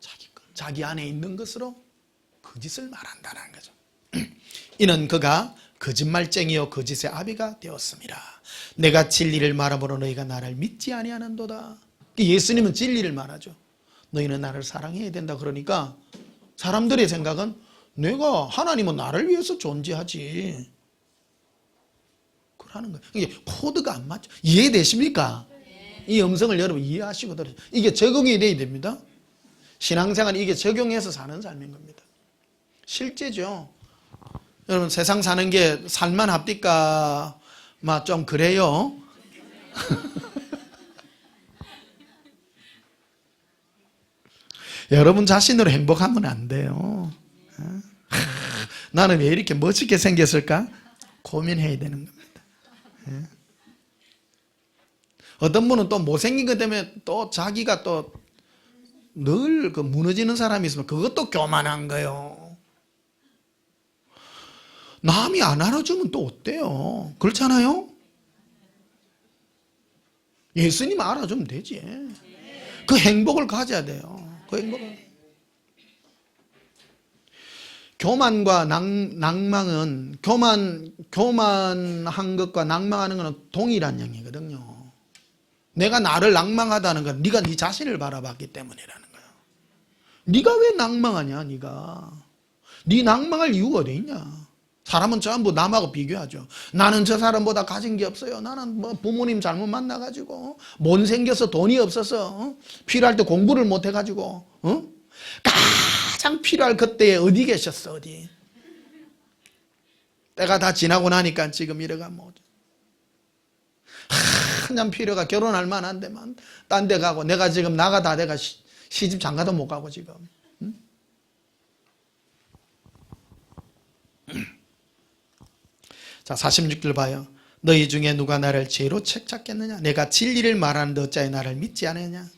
자기 것, 자기 안에 있는 것으로 거짓을 말한다는 거죠. 이는 그가 거짓말쟁이요 거짓의 아비가 되었습니다. 내가 진리를 말함으로 너희가 나를 믿지 아니하는도다. 예수님은 진리를 말하죠. 너희는 나를 사랑해야 된다. 그러니까 사람들의 생각은 내가, 하나님은 나를 위해서 존재하지, 그러는 거예요. 이게 코드가 안 맞죠. 이해되십니까? 이 음성을 여러분 이해하시고 들으세요. 이게 적용이 돼야 됩니다. 신앙생활은 이게 적용해서 사는 삶인 겁니다. 실제죠. 여러분 세상 사는 게 살만합니까? 좀 그래요. 여러분 자신으로 행복하면 안 돼요. 나는 왜 이렇게 멋지게 생겼을까? 고민해야 되는 겁니다. 어떤 분은 또 못생긴 것 때문에 또 자기가 또 늘 그 무너지는 사람이 있으면 그것도 교만한 거예요. 남이 안 알아주면 또 어때요? 그렇잖아요? 예수님 알아주면 되지. 그 행복을 가져야 돼요. 그 행복을. 교만과 낭망은, 교만한 것과 낭망하는 것은 동일한 영이거든요. 내가 나를 낭망하다는 건 네가 네 자신을 바라봤기 때문이라는 거야. 네가 왜 낭망하냐? 네 낭망할 이유가 어디 있냐? 사람은 전부 남하고 비교하죠. 나는 저 사람보다 가진 게 없어요. 나는 뭐 부모님 잘못 만나가지고, 못생겨서 돈이 없어서, 필요할 때 공부를 못해가지고, 가장 필요할 그때에 어디 계셨어? 어디? 때가 다 지나고 나니까 지금 이래가면 뭐죠? 한참 필요가 결혼할 만한데만 딴 데 가고, 내가 지금 나가다 내가 시집 장가도 못 가고 지금. 자, 46절 봐요. 너희 중에 누가 나를 죄로 책잡겠느냐? 내가 진리를 말하는데 어찌하여 나를 믿지 않느냐?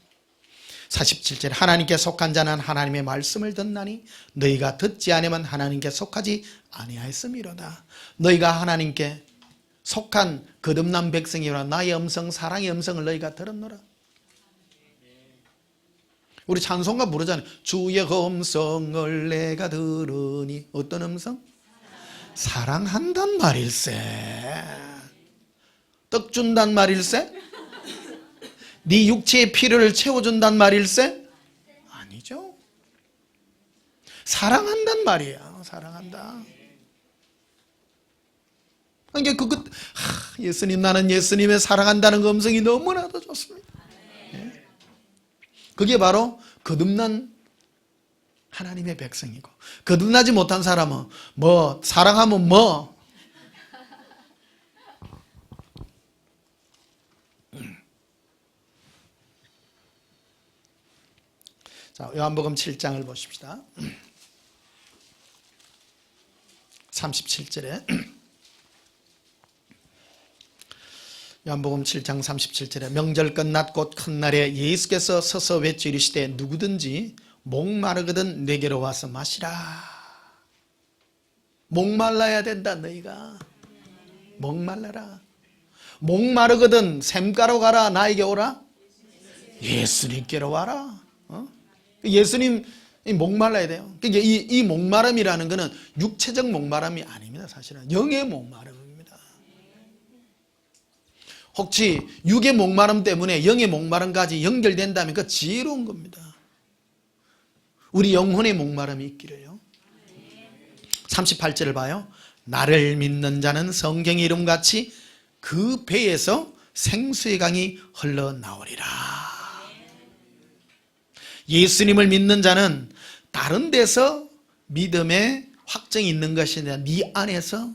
47절 하나님께 속한 자는 하나님의 말씀을 듣나니 너희가 듣지 않으면 하나님께 속하지 아니하였음이로다. 너희가 하나님께 속한 거듭난 백성이라 나의 음성, 사랑의 음성을 너희가 들었노라. 우리 찬송가 부르잖아요. 주의 음성을 내가 들으니. 어떤 음성? 사랑한단 말일세. 떡 준단 말일세? 네 육체의 필요를 채워준단 말일세? 아니죠. 사랑한단 말이야. 사랑한다. 그러니까 예수님, 나는 예수님의 사랑한다는 그 음성이 너무나도 좋습니다. 그게 바로 거듭난 하나님의 백성이고, 거듭나지 못한 사람은 뭐 사랑하면 뭐 자, 요한복음 7장을 보십시다. 37절에 요한복음 7장 37절에 명절 끝났 곧 큰 날에 예수께서 서서 외쳐 이르시되 누구든지 목마르거든 내게로 와서 마시라. 목말라야 된다. 너희가 목말라라. 목마르거든 샘가로 가라. 나에게 오라. 예수님께로 와라. 예수님 목말라야 돼요. 그러니까 이 목마름이라는 것은 육체적 목마름이 아닙니다. 사실은 영의 목마름입니다. 혹시 육의 목마름 때문에 영의 목마름까지 연결된다면 그 지혜로운 겁니다. 우리 영혼의 목마름이 있기를요. 38절을 봐요. 나를 믿는 자는 성경의 이름같이 그 배에서 생수의 강이 흘러나오리라. 예수님을 믿는 자는 다른 데서 믿음의 확정이 있는 것이 아니라 네 안에서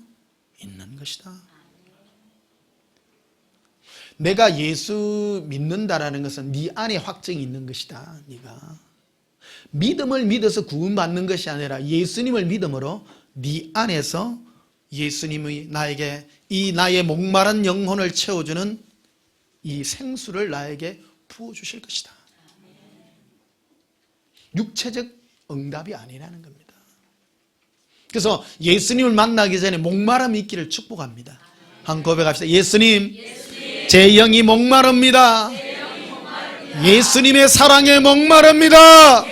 있는 것이다. 내가 예수 믿는다라는 것은 네 안에 확정이 있는 것이다. 네가 믿음을 믿어서 구원받는 것이 아니라 예수님을 믿음으로 네 안에서 예수님이 나에게 이 나의 목마른 영혼을 채워주는 이 생수를 나에게 부어주실 것이다. 육체적 응답이 아니라는 겁니다. 그래서 예수님을 만나기 전에 목마름이 있기를 축복합니다. 한 고백합시다. 예수님, 제 영이 목마릅니다. 예수님의 사랑에 목마릅니다.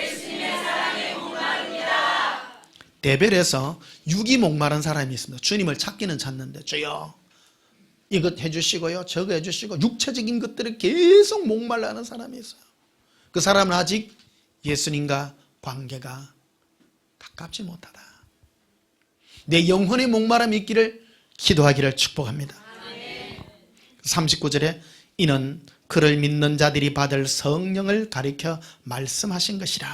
데벨에서 육이 목마른 사람이 있습니다. 주님을 찾기는 찾는데 주여 이것 해주시고요, 저거 해주시고 육체적인 것들을 계속 목말라 하는 사람이 있어요. 그 사람은 아직 예수님과 관계가 가깝지 못하다. 내 영혼의 목마름이 있기를 기도하기를 축복합니다. 39절에 이는 그를 믿는 자들이 받을 성령을 가리켜 말씀하신 것이라.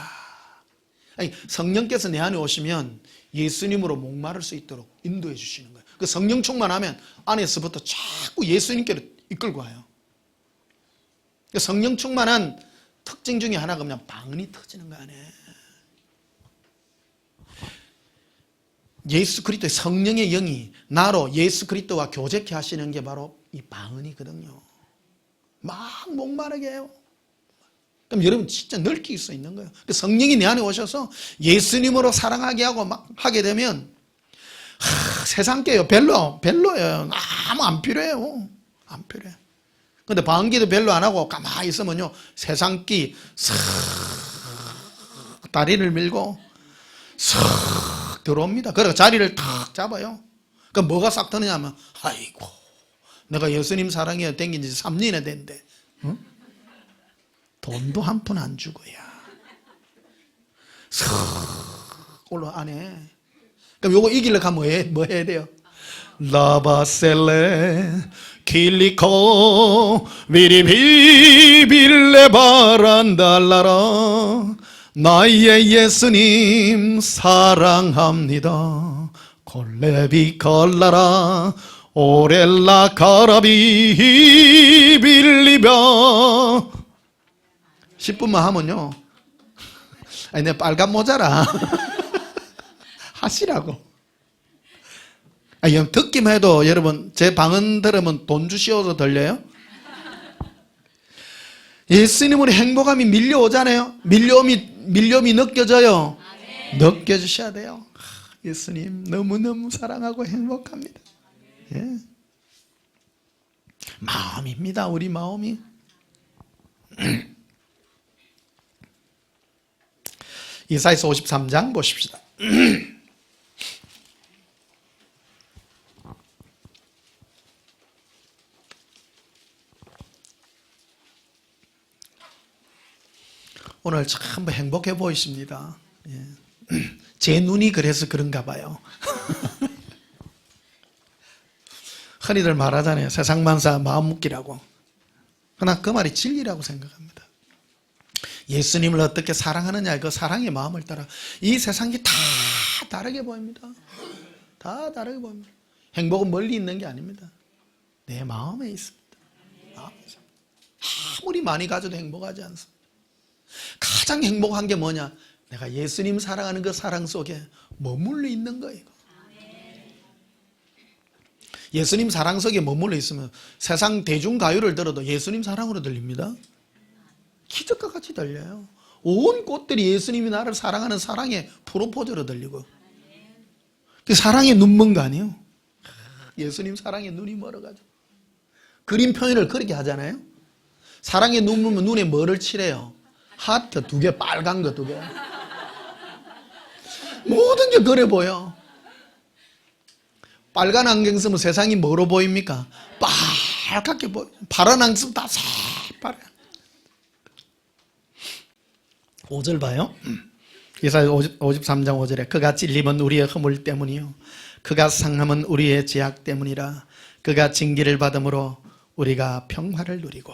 아니, 성령께서 내 안에 오시면 예수님으로 목마를 수 있도록 인도해 주시는 거예요. 그 성령 충만하면 안에서부터 자꾸 예수님께로 이끌고 와요. 성령 충만한 특징 중에 하나가 그냥 방언이 터지는 거 아니에요. 예수 그리스도의 성령의 영이 나로 예수 그리스도와 교제케 하시는 게 바로 이 방언이거든요. 막 목마르게 해요. 그럼 여러분 진짜 넓힐 수 있는 거예요. 성령이 내 안에 오셔서 예수님으로 사랑하게 하고 막 하게 되면 세상 게요 별로예요. 아무 안 필요해요. 안 필요해. 근데 방언기도 별로 안 하고 가만히 있으면요 세상 끼 싹 다리를 밀고 싹 들어옵니다. 그래서 자리를 탁 잡아요. 그럼 뭐가 싹 트느냐면 아이고 내가 예수님 사랑해 댕긴 지 3년이나 됐는데 응? 돈도 한 푼 안 주고야 싹 올라가네. 그럼 요거 이기려고 하면 뭐 해야 돼요? 라바셀레 킬리코 비리비빌레 바란달라라 나의 예수님 사랑합니다. 콜레비 콜라라 오렐라 카라비 빌리벼 10분만 하면요 아니 내 빨간 모자라 하시라고. 아니, 듣기만 해도 여러분 제 방언 들으면 돈 주시어서 들려요? 예수님으로 행복함이 밀려오잖아요. 밀려움이 느껴져요. 느껴주셔야 돼요. 예수님 너무너무 사랑하고 행복합니다. 예. 마음입니다. 우리 마음이. 이사야서 53장 보십시다. 오늘 참 행복해 보이십니다. 예. 제 눈이 그래서 그런가 봐요. 흔히들 말하잖아요. 세상 만사 마음 묶기라고. 그러나 그 말이 진리라고 생각합니다. 예수님을 어떻게 사랑하느냐 그 사랑의 마음을 따라 이 세상이 다 다르게 보입니다. 다 다르게 보입니다. 행복은 멀리 있는 게 아닙니다. 내 마음에 있습니다. 아무리 많이 가져도 행복하지 않습니다. 가장 행복한 게 뭐냐? 내가 예수님 사랑하는 그 사랑 속에 머물러 있는 거예요. 예수님 사랑 속에 머물러 있으면 세상 대중가요를 들어도 예수님 사랑으로 들립니다. 기적과 같이 들려요. 온 꽃들이 예수님이 나를 사랑하는 사랑의 프로포즈로 들리고 그 사랑에 눈 먼 거 아니에요? 예수님 사랑에 눈이 멀어가지고 그림 표현을 그렇게 하잖아요. 사랑에 눈 멀면 눈에 뭐를 칠해요? 하트 2개 빨간 거 2개 모든 게 그래 보여. 빨간 안경 쓰면 세상이 뭐로 보입니까? 빨갛게 보여. 파란 안경 쓰면 다 새빨간. 5절 봐요. 이사야 53장 5절에 그가 찔림은 우리의 허물 때문이요 그가 상함은 우리의 죄악 때문이라 그가 징계를 받음으로 우리가 평화를 누리고.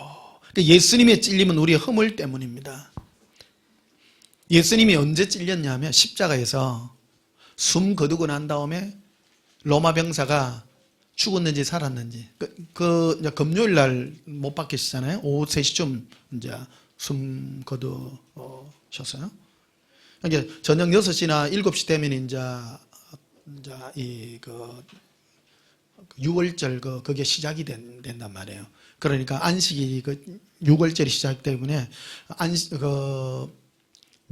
예수님의 찔림은 우리의 허물 때문입니다. 예수님이 언제 찔렸냐면 십자가에서 숨 거두고 난 다음에 로마 병사가 죽었는지 살았는지 이제 금요일 날 못 박히시잖아요. 오후 3시쯤 이제 숨 거두셨어요. 이게 저녁 6시나 7시 되면 이제 그 6월절 그게 시작이 된단 말이에요. 그러니까 안식이 6월절이 시작 때문에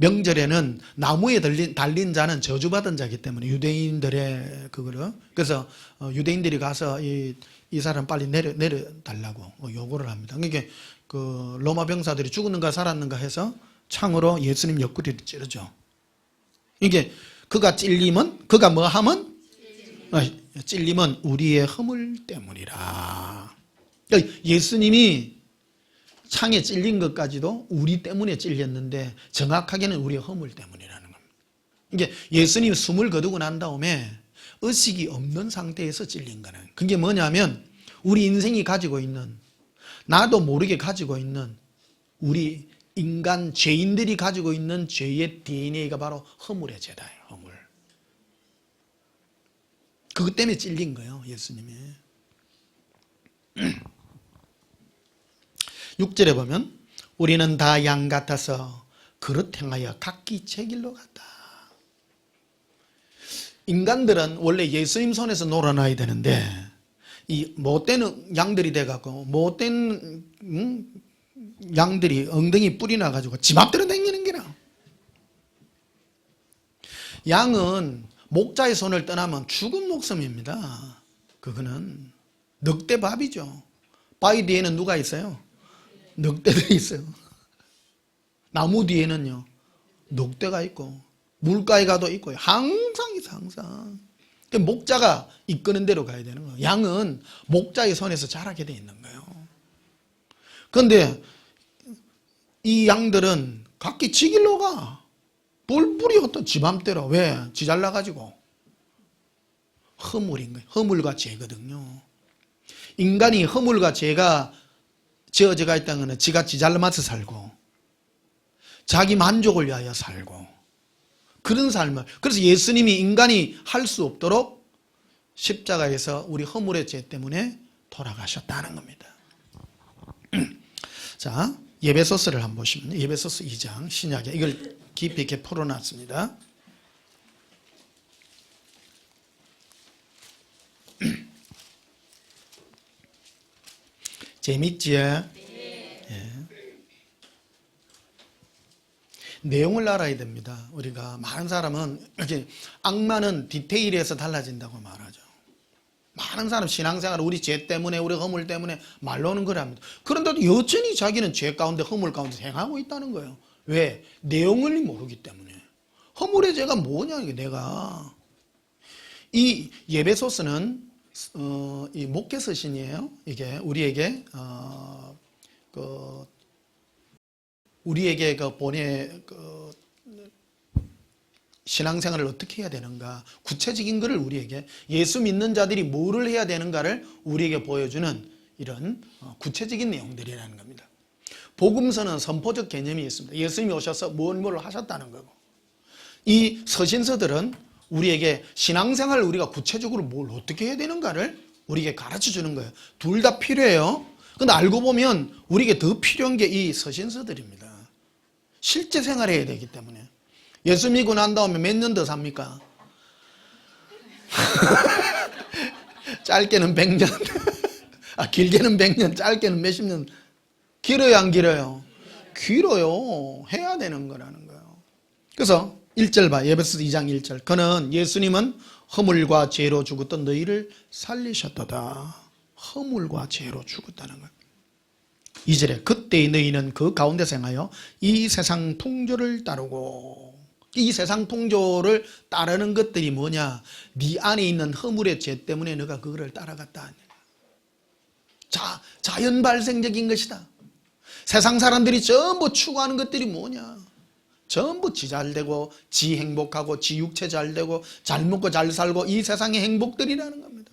명절에는 나무에 달린 자는 저주받은 자이기 때문에 유대인들의 그거를 그래서 유대인들이 가서 이 사람 빨리 내려달라고 요구를 합니다. 그러니까 그 로마 병사들이 죽었는가 살았는가 해서 창으로 예수님 옆구리를 찌르죠. 이게 그가 찔리면 그가 뭐 하면 찔리면 우리의 허물 때문이라. 그러니까 예수님이 창에 찔린 것까지도 우리 때문에 찔렸는데 정확하게는 우리의 허물 때문이라는 겁니다. 이게 예수님이 숨을 거두고 난 다음에 의식이 없는 상태에서 찔린 거는 그게 뭐냐면 우리 인생이 가지고 있는 나도 모르게 가지고 있는 우리 인간 죄인들이 가지고 있는 죄의 DNA가 바로 허물의 죄다예요. 허물. 그것 때문에 찔린 거예요. 예수님이. 6절에 보면 우리는 다 양 같아서 그릇 행하여 각기 제 길로 갔다. 인간들은 원래 예수님 손에서 놀아놔야 되는데 이 못된 양들이 돼갖고 못된 양들이 엉덩이 뿌리 나가지고 지 맘대로 다니는 게라. 양은 목자의 손을 떠나면 죽은 목숨입니다. 그거는 늑대밥이죠. 바위 뒤에는 누가 있어요? 늑대들이 있어요. 나무 뒤에는요 늑대가 있고 물가에 가도 있고 항상 있어 항상. 목자가 이끄는 대로 가야 되는 거예요. 양은 목자의 손에서 자라게 돼 있는 거예요. 그런데 이 양들은 각기 지 길로 가. 뿔뿔이 어떤 지 맘대로. 왜? 지 잘나가지고. 허물인 거예요. 허물과 죄거든요. 인간이 허물과 죄가 지어져가 있다는 것은 지가 지 잘나서 살고 자기 만족을 위하여 살고 그런 삶을. 그래서 예수님이 인간이 할 수 없도록 십자가에서 우리 허물의 죄 때문에 돌아가셨다는 겁니다. 자, 예배소서를 한번 보시면 예배소서 2장 신약에 이걸 깊이 있게 풀어놨습니다. 재밌지요? 예. 내용을 알아야 됩니다. 우리가 많은 사람은 이렇게 악마는 디테일에서 달라진다고 말하죠. 많은 사람 신앙생활 우리 죄 때문에 우리 허물 때문에 말로는 그럽니다. 그런데도 여전히 자기는 죄 가운데 허물 가운데 행하고 있다는 거예요. 왜? 내용을 모르기 때문에. 허물의 죄가 뭐냐 이게 내가. 이 예배소서는 이 목회 서신이에요. 이게 우리에게 우리에게 신앙생활을 어떻게 해야 되는가, 구체적인 것을 우리에게 예수 믿는 자들이 뭐를 해야 되는가를 우리에게 보여주는 이런 구체적인 내용들이라는 겁니다. 복음서는 선포적 개념이 있습니다. 예수님이 오셔서 뭘 하셨다는 거고, 이 서신서들은 우리에게 신앙생활을 우리가 구체적으로 뭘 어떻게 해야 되는가를 우리에게 가르쳐 주는 거예요. 둘 다 필요해요. 근데 알고 보면 우리에게 더 필요한 게 이 서신서들입니다. 실제 생활해야 되기 때문에. 예수 믿고 난 다음에 몇 년 더 삽니까? 짧게는 100년, 길게는 100년, 짧게는 몇십 년. 길어요, 안 길어요? 길어요. 해야 되는 거라는 거예요. 그래서 1절 봐. 예배소 2장 1절. 그는 예수님은 허물과 죄로 죽었던 너희를 살리셨도다. 허물과 죄로 죽었다는 거예요. 2절에 그때의 너희는 그 가운데서 행하여 이 세상 풍조를 따르고. 이 세상 풍조를 따르는 것들이 뭐냐? 네 안에 있는 허물의 죄 때문에 너가 그거를 따라갔다. 자연 발생적인 것이다. 세상 사람들이 전부 추구하는 것들이 뭐냐? 전부 지 잘되고 지 행복하고 지 육체 잘되고 잘 먹고 잘 살고 이 세상의 행복들이라는 겁니다.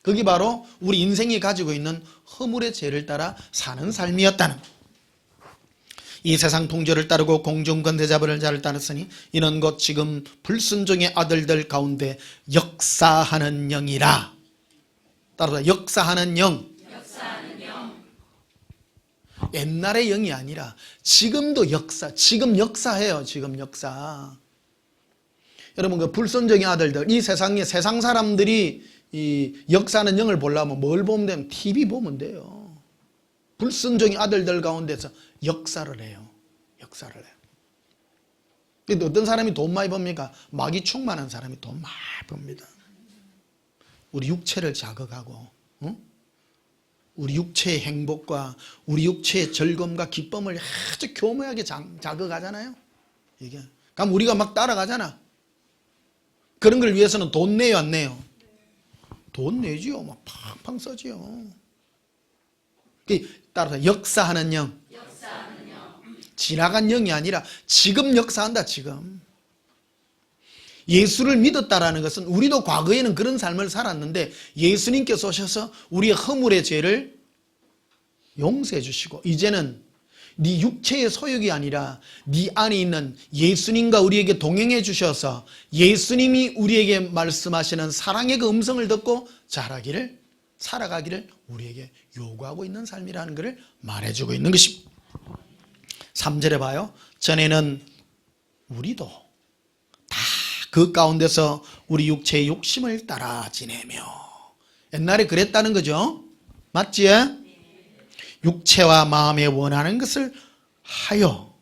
그게 바로 우리 인생이 가지고 있는 허물의 죄를 따라 사는 삶이었다는 거예요. 이 세상 통조를 따르고 공중권세 잡을 자를 따랐으니 이는 곧 지금 불순종의 아들들 가운데 역사하는 영이라. 따라서 역사하는 영. 옛날의 영이 아니라 지금도 지금 역사해요. 지금 역사. 여러분 그 불순종의 아들들, 이 세상 사람들이 이 역사하는 영을 보려면 뭘 보면 되면 TV 보면 돼요. 불순종의 아들들 가운데서 역사를 해요. 역사를 해요. 근데 어떤 사람이 돈 많이 법니까? 마귀 충만한 사람이 돈 많이 법니다. 우리 육체를 자극하고, 응? 우리 육체의 행복과 우리 육체의 즐거움과 기쁨을 아주 교묘하게 자극하잖아요. 이게. 그럼 우리가 막 따라가잖아. 그런 걸 위해서는 돈 내요, 안 내요? 돈 내지요. 막 팡팡 써지요. 따라서 역사하는 영. 지나간 영이 아니라 지금 역사한다, 지금. 예수를 믿었다라는 것은 우리도 과거에는 그런 삶을 살았는데 예수님께서 오셔서 우리의 허물의 죄를 용서해 주시고 이제는 네 육체의 소욕이 아니라 네 안에 있는 예수님과 우리에게 동행해 주셔서 예수님이 우리에게 말씀하시는 사랑의 그 음성을 듣고 살아가기를 우리에게 요구하고 있는 삶이라는 것을 말해주고 있는 것입니다. 3절에 봐요. 전에는 우리도 다 그 가운데서 우리 육체의 욕심을 따라 지내며. 옛날에 그랬다는 거죠. 맞지? 육체와 마음에 원하는 것을 하여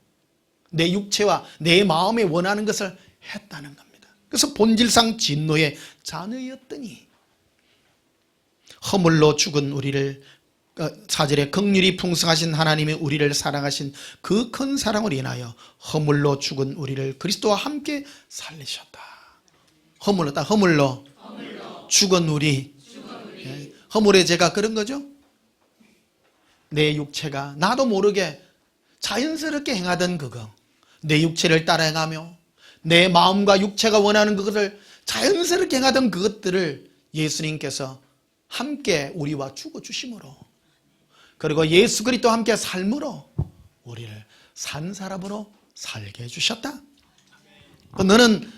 내 육체와 내 마음에 원하는 것을 했다는 겁니다. 그래서 본질상 진노의 자녀였더니 허물로 죽은 우리를 4절에 긍휼이 풍성하신 하나님이 우리를 사랑하신 그 큰 사랑으로 인하여 허물로 죽은 우리를 그리스도와 함께 살리셨다. 허물로 죽은 우리. 허물의 죄가 그런 거죠. 내 육체가 나도 모르게 자연스럽게 행하던 그거, 내 육체를 따라 행하며 내 마음과 육체가 원하는 그것을 자연스럽게 행하던 그것들을 예수님께서 함께 우리와 죽어주심으로, 그리고 예수 그리스도와 함께 삶으로 우리를 산 사람으로 살게 해주셨다. 너는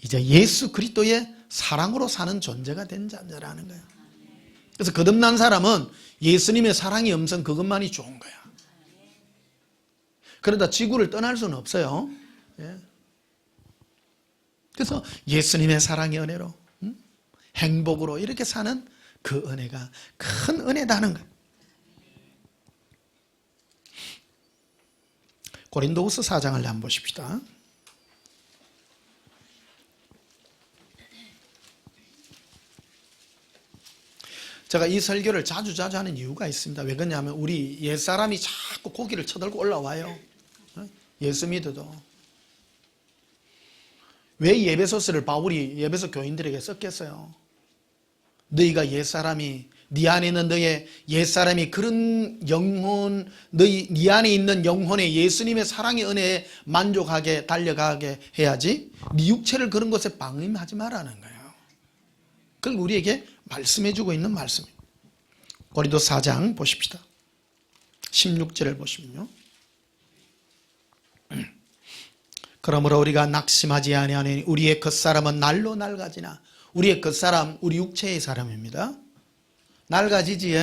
이제 예수 그리스도의 사랑으로 사는 존재가 된 자라는 거예요. 그래서 거듭난 사람은 예수님의 사랑의 음성 그것만이 좋은 거야. 그러다 지구를 떠날 수는 없어요. 그래서 예수님의 사랑의 은혜로, 행복으로 이렇게 사는 그 은혜가 큰 은혜다는 거예요. 고린도후서 4장을 한번 보십시다. 제가 이 설교를 자주 하는 이유가 있습니다. 왜 그러냐면 우리 옛사람이 자꾸 고기를 쳐들고 올라와요. 예수 믿어도. 왜 예배소서를 바울이 예배소 교인들에게 썼겠어요? 너희가 옛사람이, 네 안에 있는 너의 옛사람이 그런 영혼, 네 안에 있는 영혼의 예수님의 사랑의 은혜에 만족하게 달려가게 해야지 네 육체를 그런 것에 방임하지 말라는 거예요. 그걸 우리에게 말씀해주고 있는 말씀입니다. 고린도 4장 보십시다. 16절을 보시면요. 그러므로 우리가 낙심하지 아니하니 우리의 겉사람은 날로 낡아지나. 우리의 겉사람, 우리 육체의 사람입니다. 낡아지지?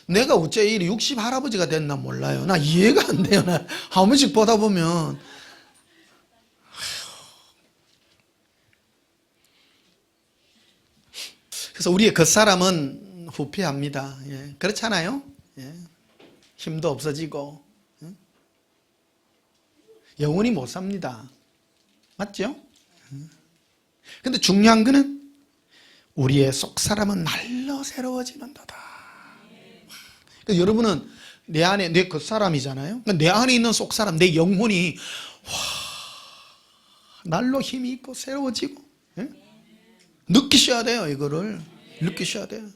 내가 어째 이 60 할아버지가 됐나 몰라요. 나 이해가 안 돼요. 나 한 번씩 보다 보면 그래서 우리의 겉사람은 후퇴합니다. 그렇잖아요. 힘도 없어지고 영원히 못 삽니다. 맞죠? 근데 중요한 거는 우리의 속사람은 날로 새로워지는도다. 그러니까 여러분은 내 안에 내 겉사람이잖아요. 그러니까 내 안에 있는 속사람, 내 영혼이 날로 힘이 있고 새로워지고 느끼셔야 돼요. 이거를 느끼셔야 돼요.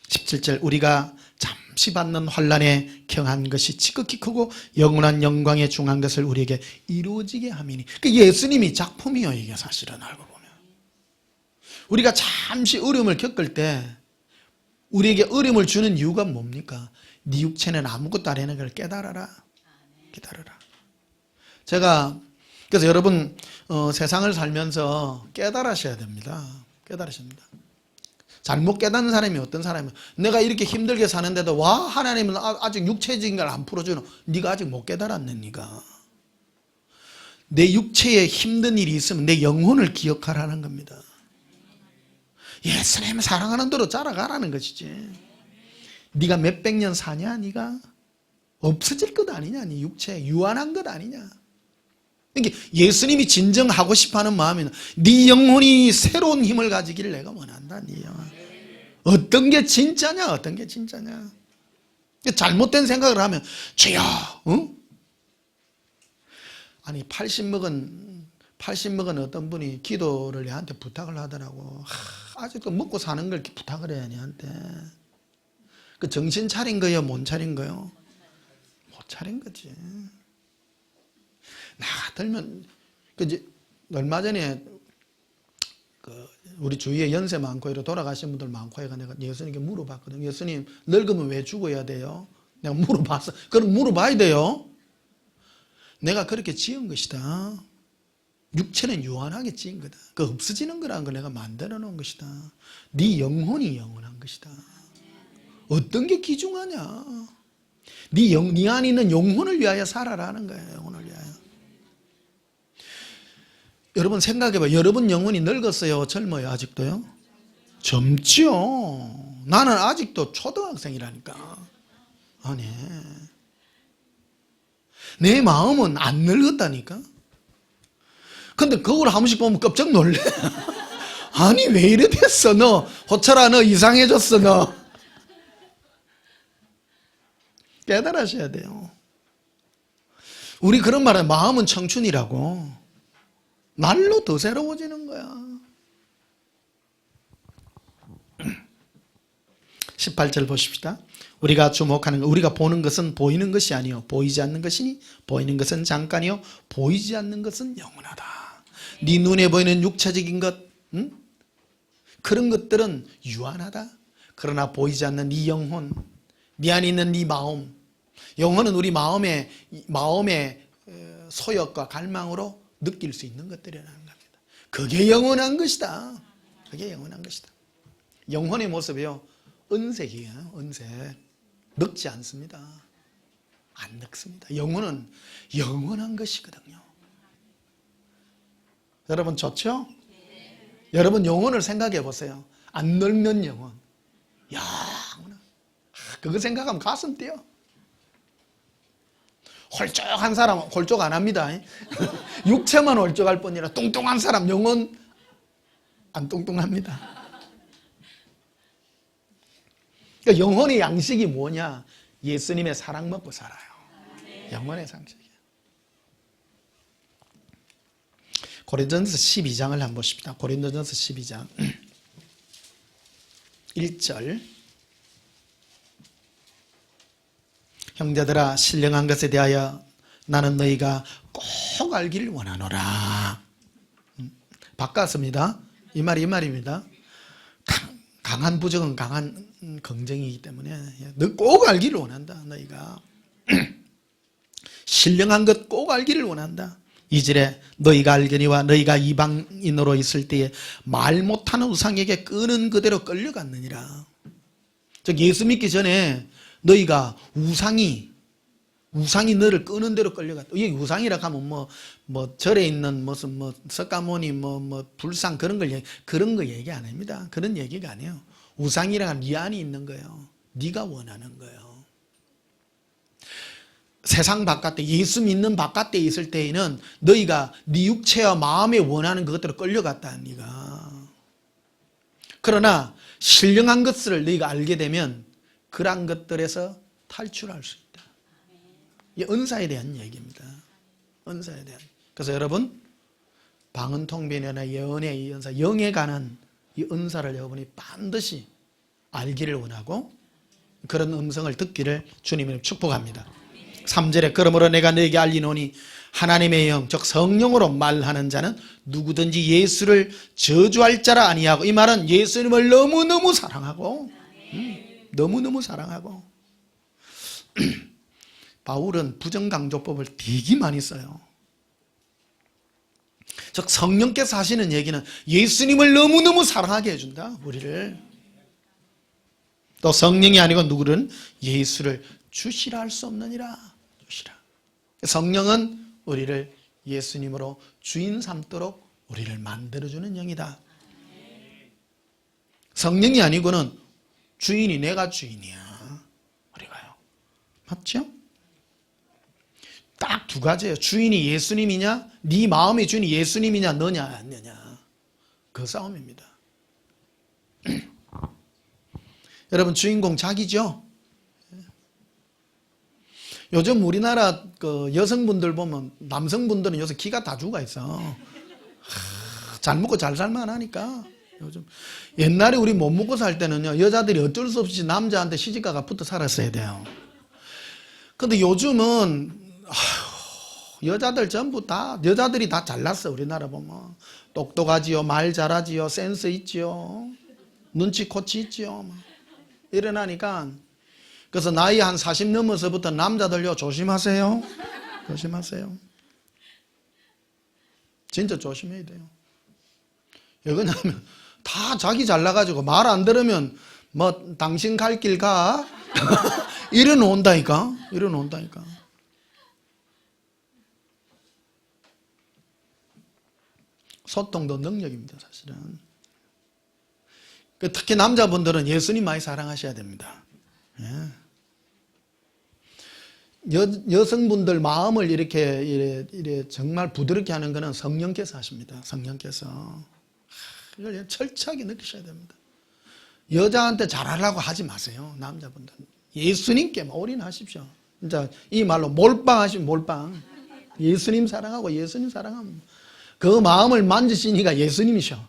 17절 우리가 잠시 받는 환난에 경한 것이 지극히 크고 영원한 영광에 중한 것을 우리에게 이루어지게 함이니. 그러니까 예수님이 작품이에요. 이게 사실은 알고 보면 우리가 잠시 어려움을 겪을 때 우리에게 어려움을 주는 이유가 뭡니까? 네 육체는 아무것도 아니라는 걸 깨달아라. 제가 그래서 여러분 세상을 살면서 깨달으셔야 됩니다. 잘못 깨닫는 사람이 어떤 사람이에요? 내가 이렇게 힘들게 사는데도 와 하나님은 아직 육체적인 걸 안 풀어주는. 네가 아직 못 깨달았네. 네가 내 육체에 힘든 일이 있으면 내 영혼을 기억하라는 겁니다. 예수님 사랑하는 대로 자라가라는 것이지. 네가 몇백 년 사냐? 네가 없어질 것 아니냐. 네 육체 유한한 것 아니냐. 그러니까 예수님이 진정 하고 싶어하는 마음이 네 영혼이 새로운 힘을 가지기를 내가 원한다. 네 영혼. 어떤 게 진짜냐, 어떤 게 진짜냐. 잘못된 생각을 하면 주여, 응? 아니 80 먹은 어떤 분이 기도를 얘한테 부탁을 하더라고. 아직도 먹고 사는 걸 이렇게 부탁을 해야 얘한테. 그 정신 차린 거예요, 못 차린 거예요? 못 차린 거지. 나 같으면 얼마 전에 우리 주위에 연세 많고 이렇게 돌아가신 분들 많고 해가 내가 예수님께 물어봤거든. 예수님 늙으면 왜 죽어야 돼요? 내가 물어봤어. 그럼 물어봐야 돼요. 내가 그렇게 지은 것이다. 육체는 유한하게 지은 거다. 그 없어지는 거라는 걸 내가 만들어 놓은 것이다. 네 영혼이 영원한 것이다. 어떤 게 귀중하냐? 네 안에 있는 영혼을 위하여 살아라는 거예요. 영혼을 위하여. 여러분 생각해봐. 여러분 영혼이 늙었어요? 젊어요? 아직도요? 젊죠. 나는 아직도 초등학생이라니까. 아니, 내 마음은 안 늙었다니까. 근데 그걸 한 번씩 보면 깜짝 놀래. 아니 왜 이래 됐어 너. 호철아 너 이상해졌어 너. 깨달으셔야 돼요. 우리 그런 말은 마음은 청춘이라고. 날로 더 새로워지는 거야. 18절 보십시다. 우리가 주목하는 것, 우리가 보는 것은 보이는 것이 아니요 보이지 않는 것이니 보이는 것은 잠깐이요 보이지 않는 것은 영원하다. 네 눈에 보이는 육체적인 것, 그런 것들은 유한하다. 그러나 보이지 않는 네 영혼, 네 안에 있는 네 마음, 영혼은 우리 마음의 소욕과 갈망으로 느낄 수 있는 것들이라는 겁니다. 그게 영원한 것이다. 그게 영원한 것이다. 영혼의 모습이요 은색이에요. 은색. 늙지 않습니다. 안 늙습니다. 영혼은 영원한 것이거든요. 여러분 좋죠? 여러분 영혼을 생각해 보세요. 안 늙는 영혼. 영원. 그거 생각하면 가슴 뛰어. 홀쭉한 사람은 홀쭉 안 합니다. 육체만 홀쭉할 뿐이라 뚱뚱한 사람 영혼 안 뚱뚱합니다. 그러니까 영혼의 양식이 뭐냐? 예수님의 사랑 먹고 살아요. 영혼의 상식이에요. 고린도전서 12장을 한번 보십시다. 고린도전서 12장 1절. 형제들아 신령한 것에 대하여 나는 너희가 꼭 알기를 원하노라. 바꿨습니다. 이 말입니다. 강한 부정은 강한 긍정이기 때문에 너 꼭 알기를 원한다. 너희가 신령한 것 꼭 알기를 원한다. 2절에 너희가 알거니와 너희가 이방인으로 있을 때에 말 못하는 우상에게 끄는 그대로 끌려갔느니라. 즉 예수 믿기 전에 너희가 우상이 너를 끄는 대로 끌려갔다. 이게 우상이라 하면 뭐 절에 있는 무슨 석가모니 불상 그런 거 얘기 안 합니다. 그런 얘기가 아니에요. 우상이란 네 안에 있는 거예요. 네가 원하는 거예요. 세상 바깥에 예수 믿는 바깥에 있을 때에는 너희가 네 육체와 마음에 원하는 그것대로 끌려갔다. 네가. 그러나 신령한 것을 너희가 알게 되면 그러한 것들에서 탈출할 수 있다. 이 은사에 대한 얘기입니다. 은사에 대한. 그래서 여러분 방언통변이나 예언의 이 은사, 영에 관한 이 은사를 여러분이 반드시 알기를 원하고 그런 음성을 듣기를 주님을 축복합니다. 3절에 그러므로 내가 너에게 알리노니 하나님의 영, 즉 성령으로 말하는 자는 누구든지 예수를 저주할 자라 아니하고, 이 말은 예수님을 너무너무 사랑하고 너무너무 사랑하고 바울은 부정강조법을 되게 많이 써요. 즉 성령께서 하시는 얘기는 예수님을 너무너무 사랑하게 해준다. 우리를. 또 성령이 아니고 누구는 예수를 주시라 할 수 없느니라. 주시라. 성령은 우리를 예수님으로 주인 삼도록 우리를 만들어주는 영이다. 성령이 아니고는 주인이 내가 주인이야. 우리가요. 맞죠? 딱 두 가지예요. 주인이 예수님이냐, 네 마음의 주인이 예수님이냐, 너냐 아니냐. 그 싸움입니다. 여러분, 주인공 자기죠? 요즘 우리나라 그 여성분들 보면 남성분들은 요새 기가 다 죽어 있어. 잘 먹고 잘 살만 하니까. 요즘 옛날에 우리 못 먹고 살 때는요, 여자들이 어쩔 수 없이 남자한테 시집가가 붙어 살았어야 돼요. 근데 요즘은 여자들 전부 다, 여자들이 다 잘났어. 우리나라 보면 똑똑하지요, 말 잘하지요, 센스 있지요, 눈치코치 있지요. 이러나니까, 그래서 나이 한 40 넘어서부터 남자들요, 조심하세요. 조심하세요. 진짜 조심해야 돼요. 왜 그러냐면 다 자기 잘나가지고 말 안 들으면 뭐 당신 갈 길 가. 이러놓는다니까. 이러놓는다니까. 소통도 능력입니다, 사실은. 특히 남자분들은 예수님 많이 사랑하셔야 됩니다. 예. 여성분들 마음을 이래 정말 부드럽게 하는 것은 성령께서 하십니다. 성령께서. 이걸 철저하게 느끼셔야 됩니다. 여자한테 잘하려고 하지 마세요. 남자분들 예수님께 올인하십시오. 진짜 이 말로 몰빵하시면 몰빵. 예수님 사랑하고 예수님 사랑하면 그 마음을 만지시니까 예수님이셔.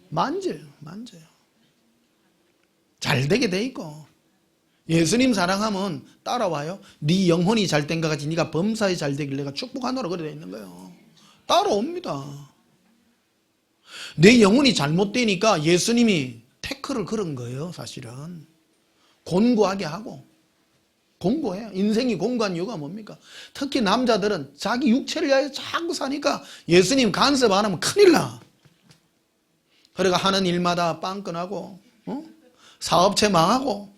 만져요. 잘 되게 돼 있고, 예수님 사랑하면 따라와요. 네 영혼이 잘된 것 같이 네가 범사에 잘 되길 내가 축복하노라 그래 돼 있는 거예요. 따라옵니다. 내 영혼이 잘못되니까 예수님이 태클을 걸은 거예요. 사실은 곤고하게 하고, 공고해요. 인생이 공고한 이유가 뭡니까? 특히 남자들은 자기 육체를 위하여 자꾸 사니까 예수님 간섭 안 하면 큰일 나. 그러니까 하는 일마다 빵끈하고, 사업체 망하고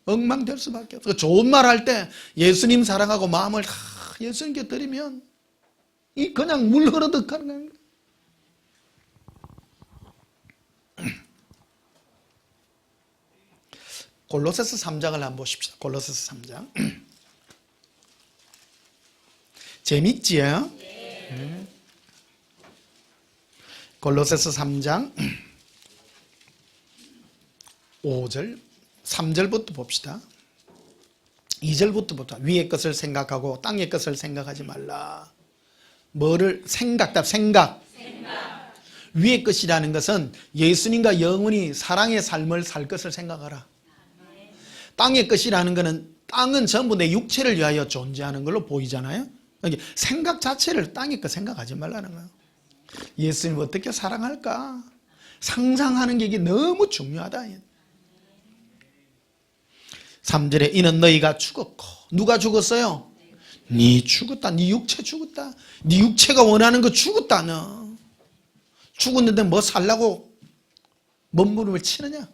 엉망될 수밖에 없어요. 좋은 말 할 때 예수님 사랑하고 마음을 다 예수님께 드리면 이 그냥 물 흐르듯 가는 거예요. 골로새서 3장을 한번 보십시다. 골로새서 3장. 재밌지요? 네. 골로새서 3장 5절, 3절부터 봅시다. 2절부터 봅시다. 위의 것을 생각하고 땅의 것을 생각하지 말라. 뭐를 생각. 위의 것이라는 것은 예수님과 영원히 사랑의 삶을 살 것을 생각하라. 땅의 것이라는 것은, 땅은 전부 내 육체를 위하여 존재하는 걸로 보이잖아요. 생각 자체를 땅의 것 생각하지 말라는 거예요. 예수님 어떻게 사랑할까? 상상하는 게 이게 너무 중요하다. 3절에 이는 너희가 죽었고, 누가 죽었어요? 네 죽었다. 네 육체 죽었다. 네 육체가 원하는 거 죽었다. 너 죽었는데 뭐 살라고 몸부림을 치느냐?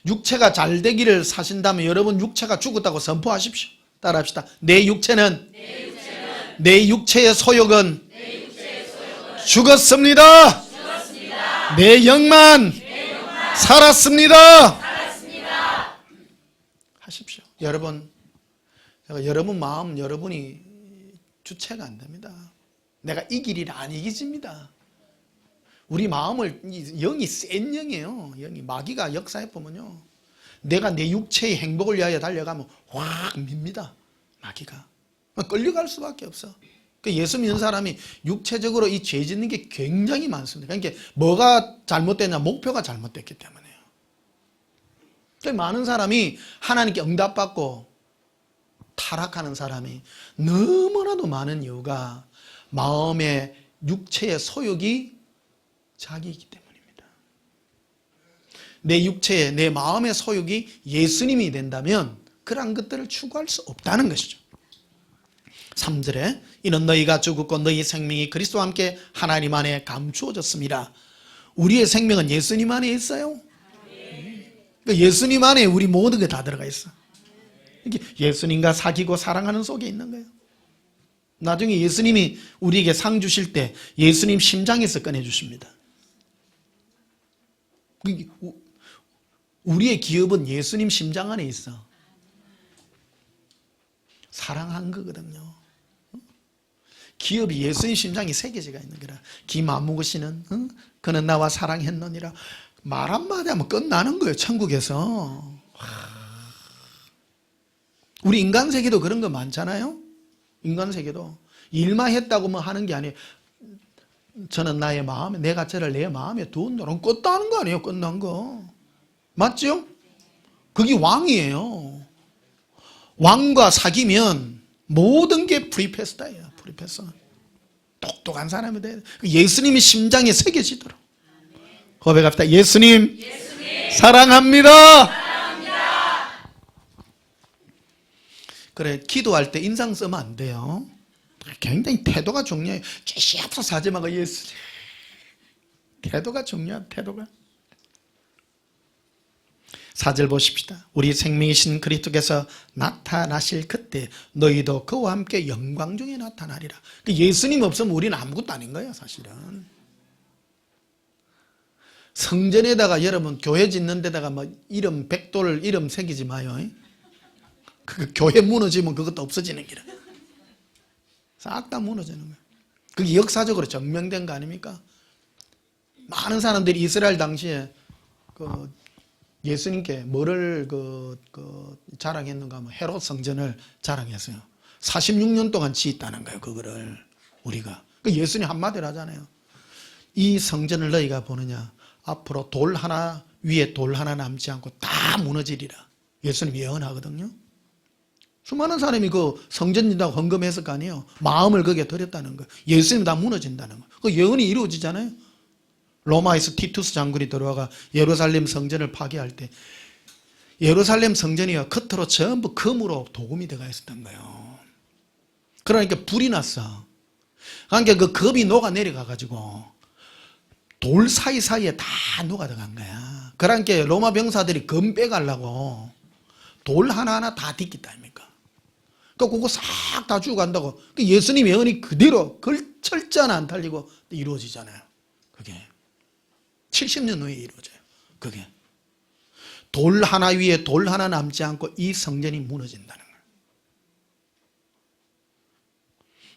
육체가 잘 되기를 사신다면 여러분 육체가 죽었다고 선포하십시오. 따라합시다. 내 육체의 소욕은 죽었습니다. 내 영만 살았습니다. 하십시오. 여러분 마음, 여러분이 주체가 안 됩니다. 내가 이 길이라 안 이기집니다. 우리 마음을, 영이 센 영이에요. 영이, 마귀가 역사해 보면요, 내가 내 육체의 행복을 위하여 달려가면 확 밉니다. 마귀가 끌려갈 수밖에 없어. 예수 믿는 사람이 육체적으로 이 죄 짓는 게 굉장히 많습니다. 그러니까 뭐가 잘못됐냐? 목표가 잘못됐기 때문에요. 많은 사람이 하나님께 응답받고 타락하는 사람이 너무나도 많은 이유가 마음의 육체의 소욕이 자기이기 때문입니다. 내 육체의, 내 마음의 소욕이 예수님이 된다면 그러한 것들을 추구할 수 없다는 것이죠. 3절에 이는 너희가 죽었고 너희 생명이 그리스도와 함께 하나님 안에 감추어졌습니다. 우리의 생명은 예수님 안에 있어요. 그러니까 예수님 안에 우리 모든 게 다 들어가 있어. 예수님과 사귀고 사랑하는 속에 있는 거예요. 나중에 예수님이 우리에게 상 주실 때 예수님 심장에서 꺼내주십니다. 우리의 기업은 예수님 심장 안에 있어. 사랑한 거거든요. 기업이 예수님 심장이 새겨져가 있는 거라. 기마무으시는 그는 나와 사랑했느니라. 말 한마디 하면 끝나는 거예요, 천국에서. 우리 인간 세계도 그런 거 많잖아요. 인간 세계도 일만 했다고 뭐 하는 게 아니에요. 저는 나의 마음에, 내가 저를 내 마음에 두었노라. 끝나는 거 아니에요, 끝난 거. 맞죠? 그게 왕이에요. 왕과 사귀면 모든 게 프리패스다예요. 프리패스. 똑똑한 사람이 돼야 돼. 예수님이 심장에 새겨지도록 고백합시다. 예수님, 사랑합니다. 그래, 기도할 때 인상 쓰면 안 돼요. 굉장히 태도가 중요해요. 깨시아프서 하지 말고 예수님. 태도가 중요한 태도가. 4절 보십시다. 우리 생명이신 그리스도께서 나타나실 그때 너희도 그와 함께 영광 중에 나타나리라. 예수님 없으면 우리는 아무것도 아닌 거예요, 사실은. 성전에다가 여러분 교회 짓는 데다가 뭐 이름 백돌 이름 새기지 마요. 그 교회 무너지면 그것도 없어지는 기라. 싹 다 무너지는 거예요. 그게 역사적으로 증명된 거 아닙니까? 많은 사람들이 이스라엘 당시에 예수님께 뭐를 자랑했는가 하면 헤롯 성전을 자랑했어요. 46년 동안 지었다는 거예요, 그거를 우리가. 예수님 한마디로 하잖아요. 이 성전을 너희가 보느냐? 앞으로 돌 하나 위에 돌 하나 남지 않고 다 무너지리라. 예수님 예언하거든요. 수많은 사람이 그 성전 짓다고 헌금했을 거 아니에요. 마음을 거기에 드렸다는 거예요. 예수님 다 무너진다는 거예요. 그 예언이 이루어지잖아요. 로마에서 티투스 장군이 들어와가 예루살렘 성전을 파괴할 때 예루살렘 성전이 겉으로 전부 금으로 도금이 되어 있었던 거예요. 그러니까 불이 났어. 그러니까 그 금이 녹아 내려가 가지고 돌 사이사이에 다 녹아 들어간 거야. 그러니까 로마 병사들이 금 빼가려고 돌 하나하나 다 딛겠다 아닙니까? 그러니까 그거 싹 다 주고 간다고. 예수님 예언이 그대로 철저한 안 달리고 이루어지잖아요. 그게 70년 후에 이루어져요. 그게 돌 하나 위에 돌 하나 남지 않고 이 성전이 무너진다는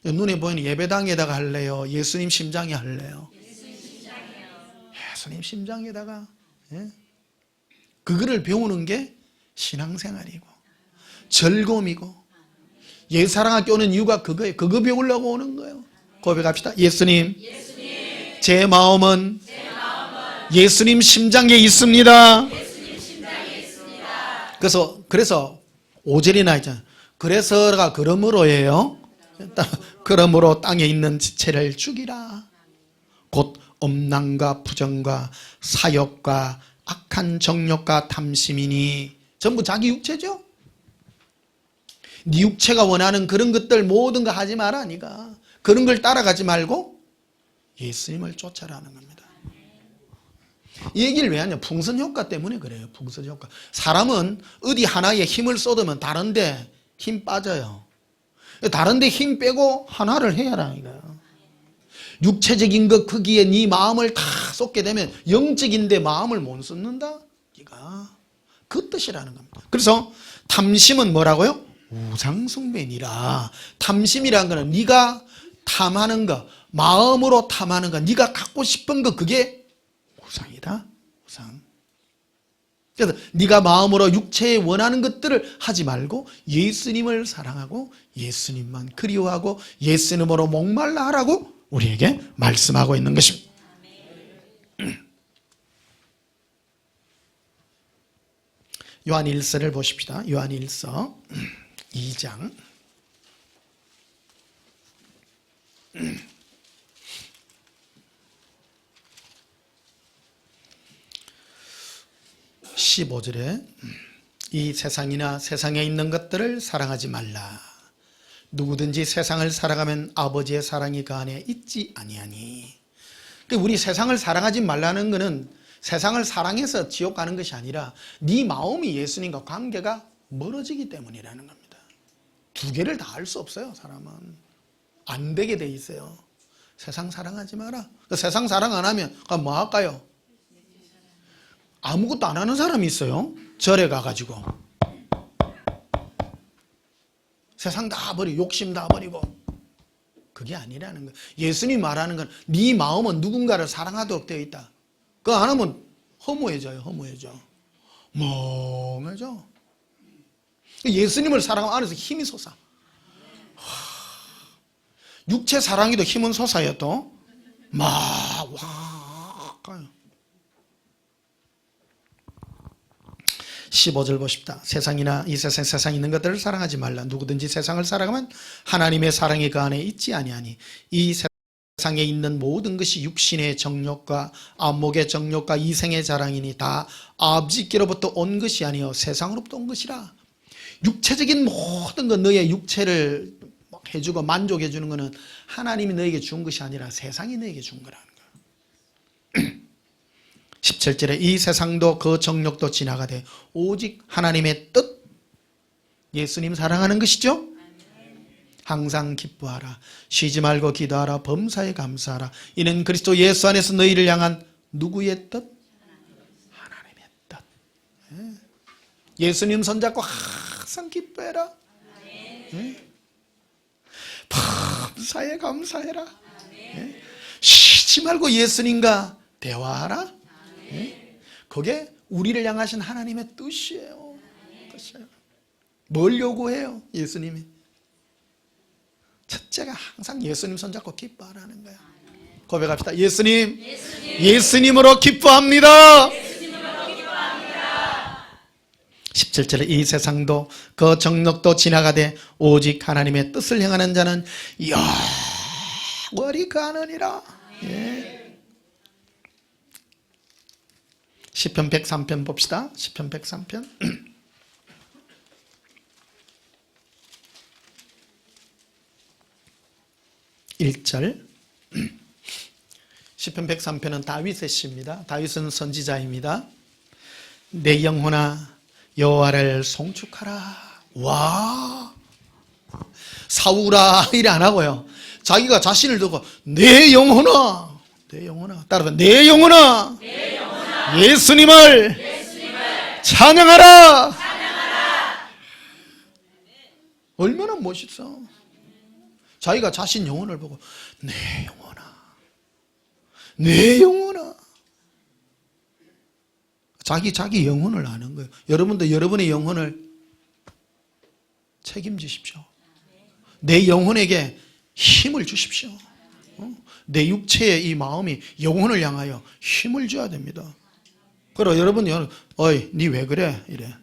거예요. 눈에 보이는 예배당에다가 할래요? 예수님 심장에 할래요? 예수님 심장에다가. 예? 그거를 배우는 게 신앙생활이고 즐거움이고 예사랑학교 오는 이유가 그거예요. 그거 배우려고 오는 거예요. 고백합시다. 예수님, 제 마음은 예수님 심장에 있습니다. 그래서 5절이나 있잖아요. 그래서가 그러므로예요. 그러므로 땅에 있는 지체를 죽이라. 곧 음란과 부정과 사욕과 악한 정욕과 탐심이니. 전부 자기 육체죠. 네 육체가 원하는 그런 것들 모든 거 하지 마라. 네가 그런 걸 따라가지 말고 예수님을 쫓아라는 겁니다. 이 얘기를 왜 하냐? 풍선 효과 때문에 그래요. 풍선 효과. 사람은 어디 하나에 힘을 쏟으면 다른 데 힘 빠져요. 다른 데 힘 빼고 하나를 해야 하라는 거예요. 육체적인 것 거기에 네 마음을 다 쏟게 되면 영적인데 마음을 못 쏟는다? 네가 그 뜻이라는 겁니다. 그래서 탐심은 뭐라고요? 우상숭배니라. 탐심이라는 거는 네가 탐하는 거, 마음으로 탐하는 거, 네가 갖고 싶은 거, 그게 우상이다. 우상. 그래서 네가 마음으로 육체에 원하는 것들을 하지 말고 예수님을 사랑하고 예수님만 그리워하고 예수님으로 목말라 하라고 우리에게 말씀하고 있는 것입니다. 요한 1서를 보십시다. 요한 1서 2장 15절에 이 세상이나 세상에 있는 것들을 사랑하지 말라. 누구든지 세상을 사랑하면 아버지의 사랑이 그 안에 있지 아니하니. 우리 세상을 사랑하지 말라는 것은 세상을 사랑해서 지옥 가는 것이 아니라 네 마음이 예수님과 관계가 멀어지기 때문이라는 겁니다. 두 개를 다 할 수 없어요. 사람은 안 되게 돼 있어요. 세상 사랑하지 마라. 세상 사랑 안 하면 뭐 할까요? 아무것도 안 하는 사람이 있어요. 절에 가가지고 세상 다 버리고 욕심 다 버리고 그게 아니라는 거예요. 예수님 말하는 건 네 마음은 누군가를 사랑하도록 되어 있다. 그거 안 하면 허무해져요. 멍해져. 예수님을 사랑하면 안에서 힘이 솟아. 육체 사랑에도 힘은 솟아요. 또 막 가요. 15절 보십시다. 세상이나 이 세상에 있는 것들을 사랑하지 말라. 누구든지 세상을 사랑하면 하나님의 사랑이 그 안에 있지 아니하니. 이 세상에 있는 모든 것이 육신의 정욕과 안목의 정욕과 이생의 자랑이니 다 아버지께로부터 온 것이 아니요 세상으로부터 온 것이라. 육체적인 모든 것, 너의 육체를 해주고 만족해 주는 것은 하나님이 너에게 준 것이 아니라 세상이 너에게 준 거라는 거예요. 17절에 이 세상도 그 정욕도 지나가되 오직 하나님의 뜻, 예수님 사랑하는 것이죠. 항상 기뻐하라. 쉬지 말고 기도하라. 범사에 감사하라. 이는 그리스도 예수 안에서 너희를 향한 누구의 뜻? 하나님의 뜻. 예수님 손잡고 항상 기뻐해라. 범사에 감사해라. 쉬지 말고 예수님과 대화하라. 그게 우리를 향하신 하나님의 뜻이에요. 뭘 요구해요? 예수님이 첫째가 항상 예수님 손잡고 기뻐하라는 거야. 고백합시다. 예수님으로 기뻐합니다. 17절에 이 세상도 그 정욕도 지나가되 오직 하나님의 뜻을 행하는 자는 영원히 가느니라. 시편 103편 봅시다. 시편 103편 1절. 시편 103편은 다윗의 시입니다. 다윗은 선지자입니다. 내 영혼아 여호와를 송축하라. 와, 사우라 이래 안 하고요. 자기가 자신을 두고 내 영혼아, 따라서 내 영혼아, 예수님을 찬양하라. 얼마나 멋있어. 자기가 자신 영혼을 보고 내 영혼아. 자기 영혼을 아는 거예요. 여러분도 여러분의 영혼을 책임지십시오. 내 영혼에게 힘을 주십시오. 내 육체의 이 마음이 영혼을 향하여 힘을 줘야 됩니다. 그럼 여러분이 어이 니 왜 그래? 이래.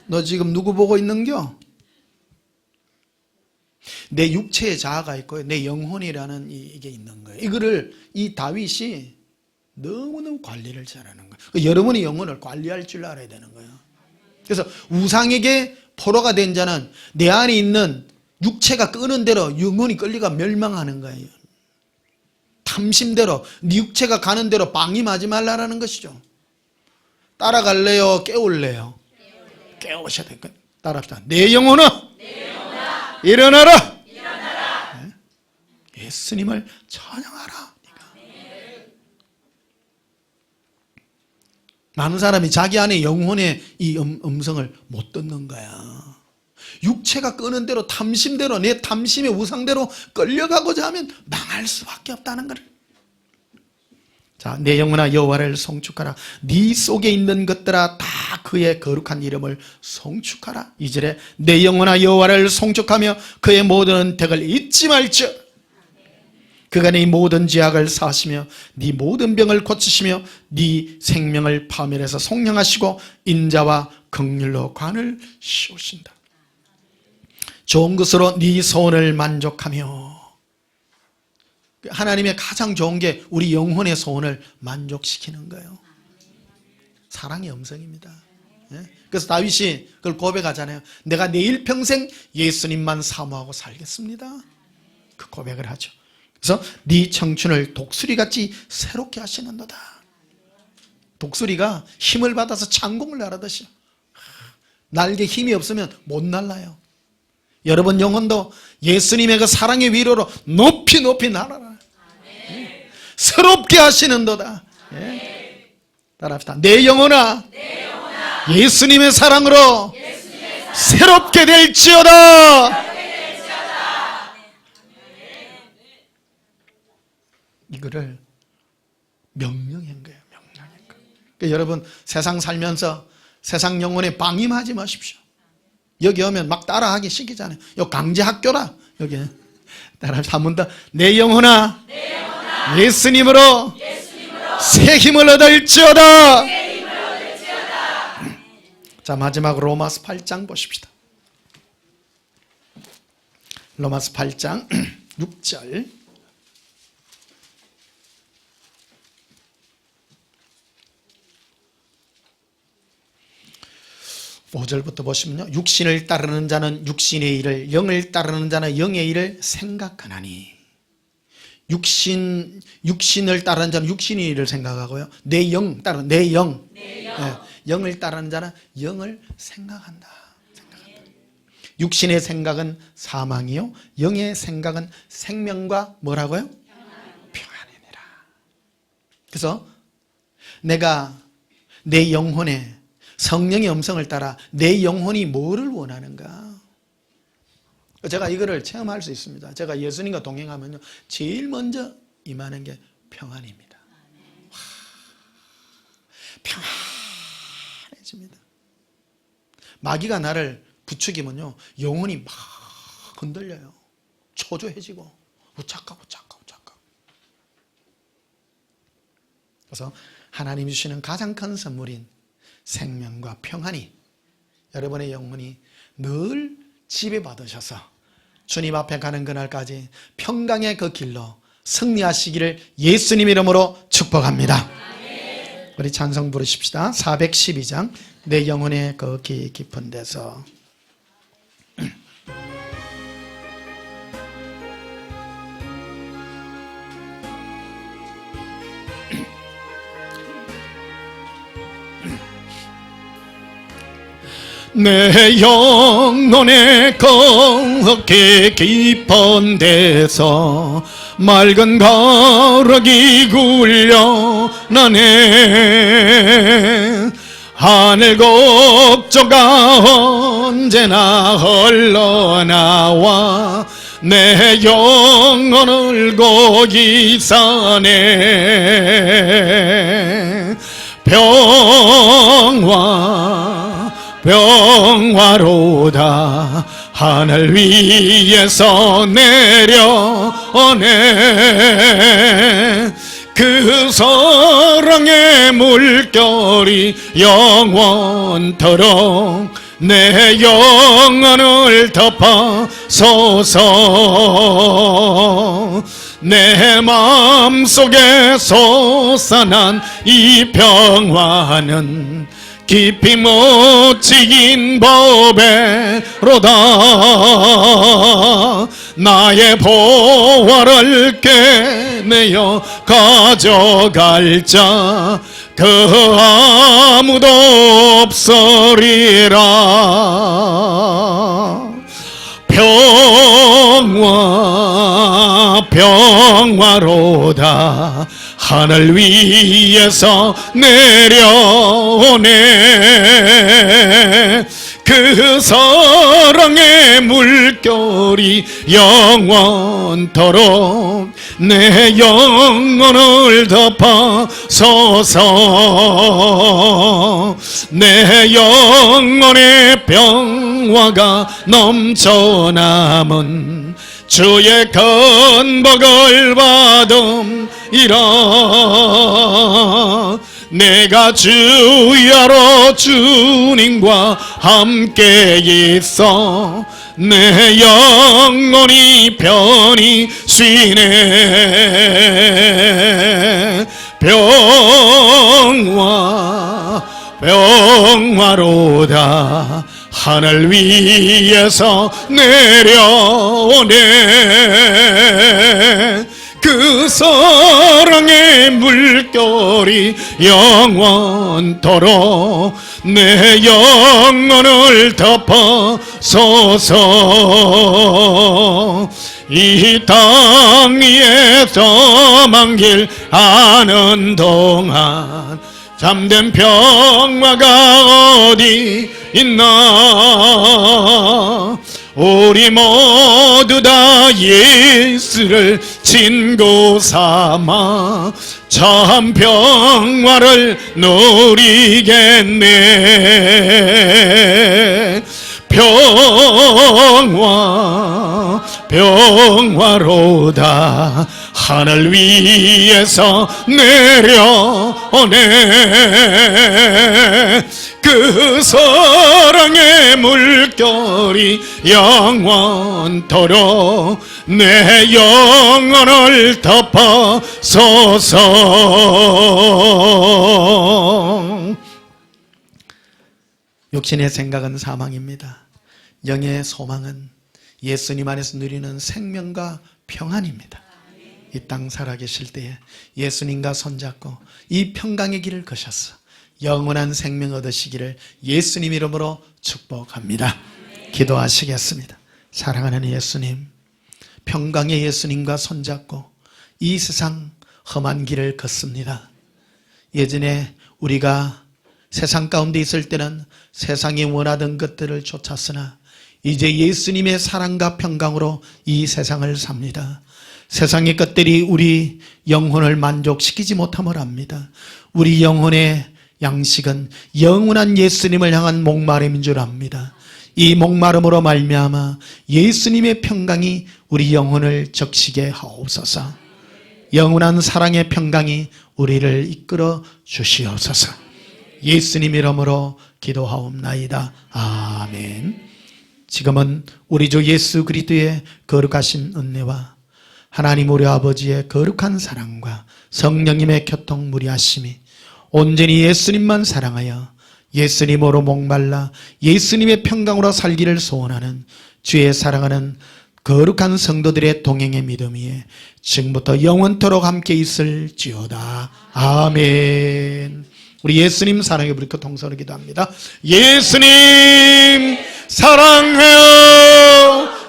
너 지금 누구 보고 있는겨? 내 육체의 자아가 있고요. 내 영혼이라는 이게 있는 거예요. 이거를 이 다윗이 너무너무 관리를 잘하는 거예요. 여러분의 영혼을 관리할 줄 알아야 되는 거예요. 그래서 우상에게 포로가 된 자는 내 안에 있는 육체가 끄는 대로 영혼이 끌리가 멸망하는 거예요. 탐심대로 네 육체가 가는 대로 방임하지 말라라는 것이죠. 따라갈래요? 깨울래요? 깨우셔야 될 거예요. 따라합시다. 내 영혼아 일어나라. 네? 예수님을 찬양하라. 많은 사람이 자기 안에 영혼의 이 음성을 못 듣는 거야. 육체가 끄는 대로 탐심대로 내 탐심의 우상대로 끌려가고자 하면 망할 수밖에 없다는 거를. 자, 내 영혼아 여호와를 송축하라. 네 속에 있는 것들아 다 그의 거룩한 이름을 송축하라. 2절에 내 영혼아 여호와를 송축하며 그의 모든 덕을 잊지 말지어다. 그가 네 모든 죄악을 사하시며 네 모든 병을 고치시며 네 생명을 파멸해서 속량하시고 인자와 긍휼로 관을 씌우신다. 좋은 것으로 네 소원을 만족하며, 하나님의 가장 좋은 게 우리 영혼의 소원을 만족시키는 거예요. 사랑의 음성입니다. 그래서 다윗이 그걸 고백하잖아요. 내가 내일 평생 예수님만 사모하고 살겠습니다. 그 고백을 하죠. 그래서 네 청춘을 독수리같이 새롭게 하시는도다. 독수리가 힘을 받아서 창공을 날아듯이, 날개 힘이 없으면 못 날아요. 여러분 영혼도 예수님의 그 사랑의 위로로 높이 높이 날아라. 새롭게 하시는도다. 따라합시다. 내 영혼아 예수님의 사랑으로 새롭게 될지어다. 이거를 명령한 거예요. 명령한 거. 그러니까 여러분 세상 살면서 세상 영혼에 방임하지 마십시오. 여기 오면 막 따라하기 시키잖아요. 요 강제 학교라. 여기 따라 한 번 더. 내 영혼아, 예수님으로 새 힘을 얻을지어다. 자, 마지막으로 로마서 8장 보십시다. 로마서 8장 6절. 5절부터 보시면요, 육신을 따르는 자는 육신의 일을, 영을 따르는 자는 영의 일을 생각하나니. 육신을 따르는 자는 육신의 일을 생각하고요, 내 영 따르는, 내 영, 영을 따르는 자는 영을 생각한다. 육신의 생각은 사망이요, 영의 생각은 생명과 뭐라고요? 평안이니라. 그래서 내가 내 영혼에 성령의 음성을 따라 내 영혼이 뭐를 원하는가? 제가 이거를 체험할 수 있습니다. 제가 예수님과 동행하면요, 제일 먼저 임하는 게 평안입니다. 와, 평안해집니다. 마귀가 나를 부추기면요, 영혼이 막 흔들려요. 초조해지고 우착각. 그래서 하나님이 주시는 가장 큰 선물인 생명과 평안이 여러분의 영혼이 늘 지배받으셔서 주님 앞에 가는 그날까지 평강의 그 길로 승리하시기를 예수님 이름으로 축복합니다. 우리 찬송 부르십시다. 412장 내 영혼의 그 깊은 데서. 내 영혼의 거기 깊은 데서 맑은 가락이 굴려 나네. 하늘 곡조가 언제나 흘러나와 내 영혼을 거기 사네. 평화로다 하늘 위에서 내려오네. 그 사랑의 물결이 영원토록 내 영혼을 덮어서서 내 마음속에 솟아난 이 평화는 깊이 못 지긴 법에로다. 나의 보화를 깨내어 가져갈 자 그 아무도 없으리라. 평화로다 하늘 위에서 내려오네. 그 사랑의 물결이 영원토록 내 영혼을 덮어서서 내 영혼의 평화가 넘쳐남은 주의 큰 복을 받음이라. 내가 주야로 주님과 함께 있어 내 영혼이 편히 쉬네. 평화로다 하늘 위에서 내려오네. 그 사랑의 물결이 영원토록 내 영혼을 덮어서서 이 땅 위에서 만길 하는 동안 잠든 평화가 어디 있나. 우리 모두 다 예수를 친구 삼아 참 평화를 누리겠네. 평화로다 하늘 위에서 내려오네. 그 사랑의 물결이 영원토록 내 영혼을 덮어서서. 육신의 생각은 사망입니다. 영의 소망은 예수님 안에서 누리는 생명과 평안입니다. 이 땅 살아계실 때에 예수님과 손잡고 이 평강의 길을 거셔서 영원한 생명 얻으시기를 예수님 이름으로 축복합니다. 기도하시겠습니다. 사랑하는 예수님, 평강의 예수님과 손잡고 이 세상 험한 길을 걷습니다. 예전에 우리가 세상 가운데 있을 때는 세상이 원하던 것들을 쫓았으나 이제 예수님의 사랑과 평강으로 이 세상을 삽니다. 세상의 것들이 우리 영혼을 만족시키지 못함을 압니다. 우리 영혼의 양식은 영원한 예수님을 향한 목마름인 줄 압니다. 이 목마름으로 말미암아 예수님의 평강이 우리 영혼을 적시게 하옵소서. 영원한 사랑의 평강이 우리를 이끌어 주시옵소서. 예수님 이름으로 기도하옵나이다. 아멘. 지금은 우리 주 예수 그리스도의 거룩하신 은혜와 하나님 우리 아버지의 거룩한 사랑과 성령님의 교통 무리하심이 온전히 예수님만 사랑하여 예수님으로 목말라 예수님의 평강으로 살기를 소원하는 주의 사랑하는 거룩한 성도들의 동행의 믿음 위에 지금부터 영원토록 함께 있을지어다. 아멘. 우리 예수님 사랑해 부르짖고 동서로 기도합니다. 예수님 사랑해요.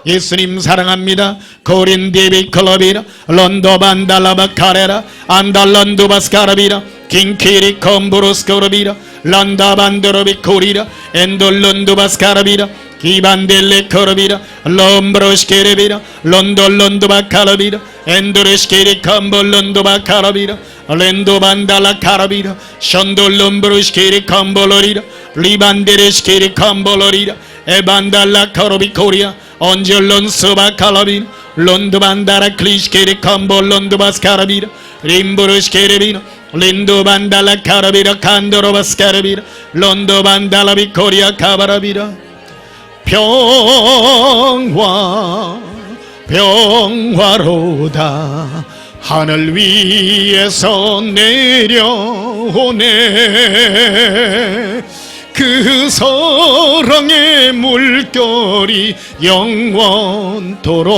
예수님 사랑합니다. 코린 디비 클럽이라 런도 반달라바 카레라 안달런두 바스카라비라 킹키리 컴브로스 코르비라 런다 반드로비 코리라 엔돌런두 바스카라비라 기반델레 코르비라 롬브로시케레비라 런돌런두 바카라비라 엔도레시케리 컴볼런두 바카라비라 렌도 반달라 카라비라 션돌롬브로시케리 컴볼로리라 리반데레시케리 컴볼로리라 에반달라 코르비 코리아 언젤론 스바칼라비나 론드반다라 클리시케리 컴볼 론드바스카라비라 림브르시케레비나 린도반달라 카라비라 칸도로바스카라비라 론도반달라비 코리아 카바라비라 평화로다 하늘 위에서 내려오네. 그 사랑의 물결이 영원토록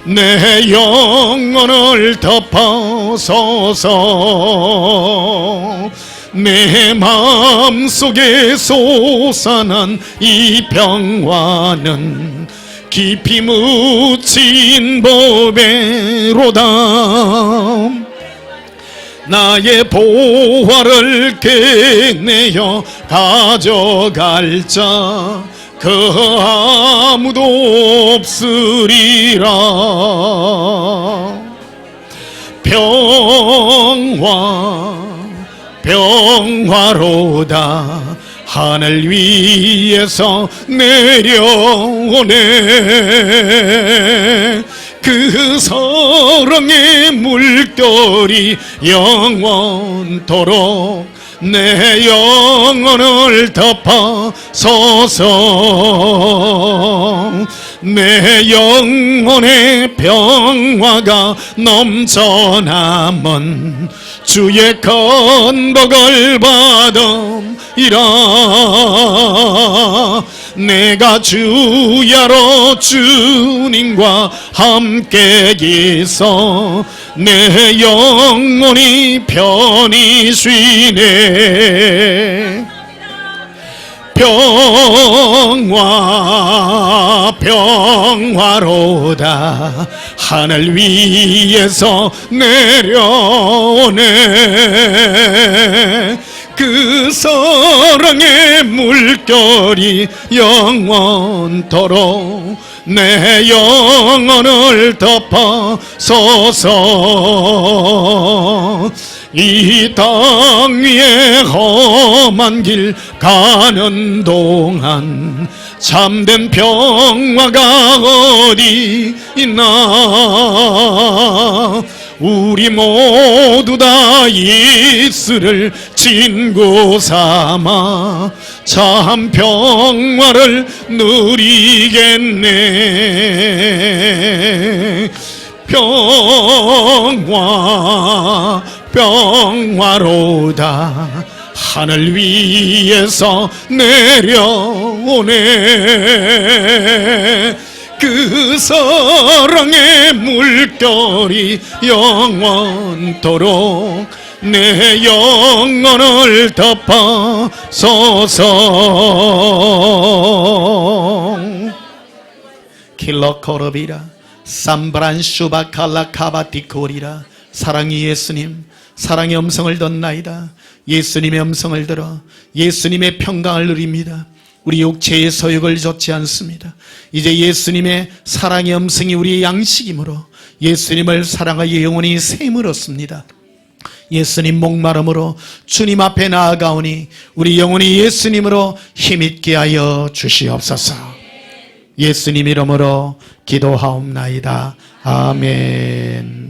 내 영혼을 덮어서서 내 마음속에 솟아난 이 평화는 깊이 묻힌 법에로다. 나의 보화를 깨내어 가져갈 자 그 아무도 없으리라. 평화로다 하늘 위에서 내려오네. 그 사랑의 물결이 영원토록 내 영혼을 덮어서서 내 영혼의 평화가 넘쳐남은 주의 건복을 받음이라. 내가 주야로 주님과 함께 있어 내 영혼이 편히 쉬네. 평화로다 하늘 위에서 내려오네. 그 사랑의 물결이 영원토록 내 영혼을 덮어서서 이 땅 위에 험한 길 가는 동안 참된 평화가 어디 있나. 우리 모두 다 예수를 친구 삼아 참 평화를 누리겠네. 평화로다 하늘 위에서 내려오네. 그 사랑의 물결이 영원토록 내 영혼을 덮어서서. 킬러코르비라 삼브란 슈바칼라 카바티코리라. 사랑의 예수님, 사랑의 음성을 듣나이다. 예수님의 음성을 들어 예수님의 평강을 누립니다. 우리 육체의 소욕을 좇지 않습니다. 이제 예수님의 사랑의 음성이 우리의 양식이므로 예수님을 사랑하여 영원히 샘을 얻습니다. 예수님 목마름으로 주님 앞에 나아가오니 우리 영혼이 예수님으로 힘있게 하여 주시옵소서. 예수님 이름으로 기도하옵나이다. 아멘.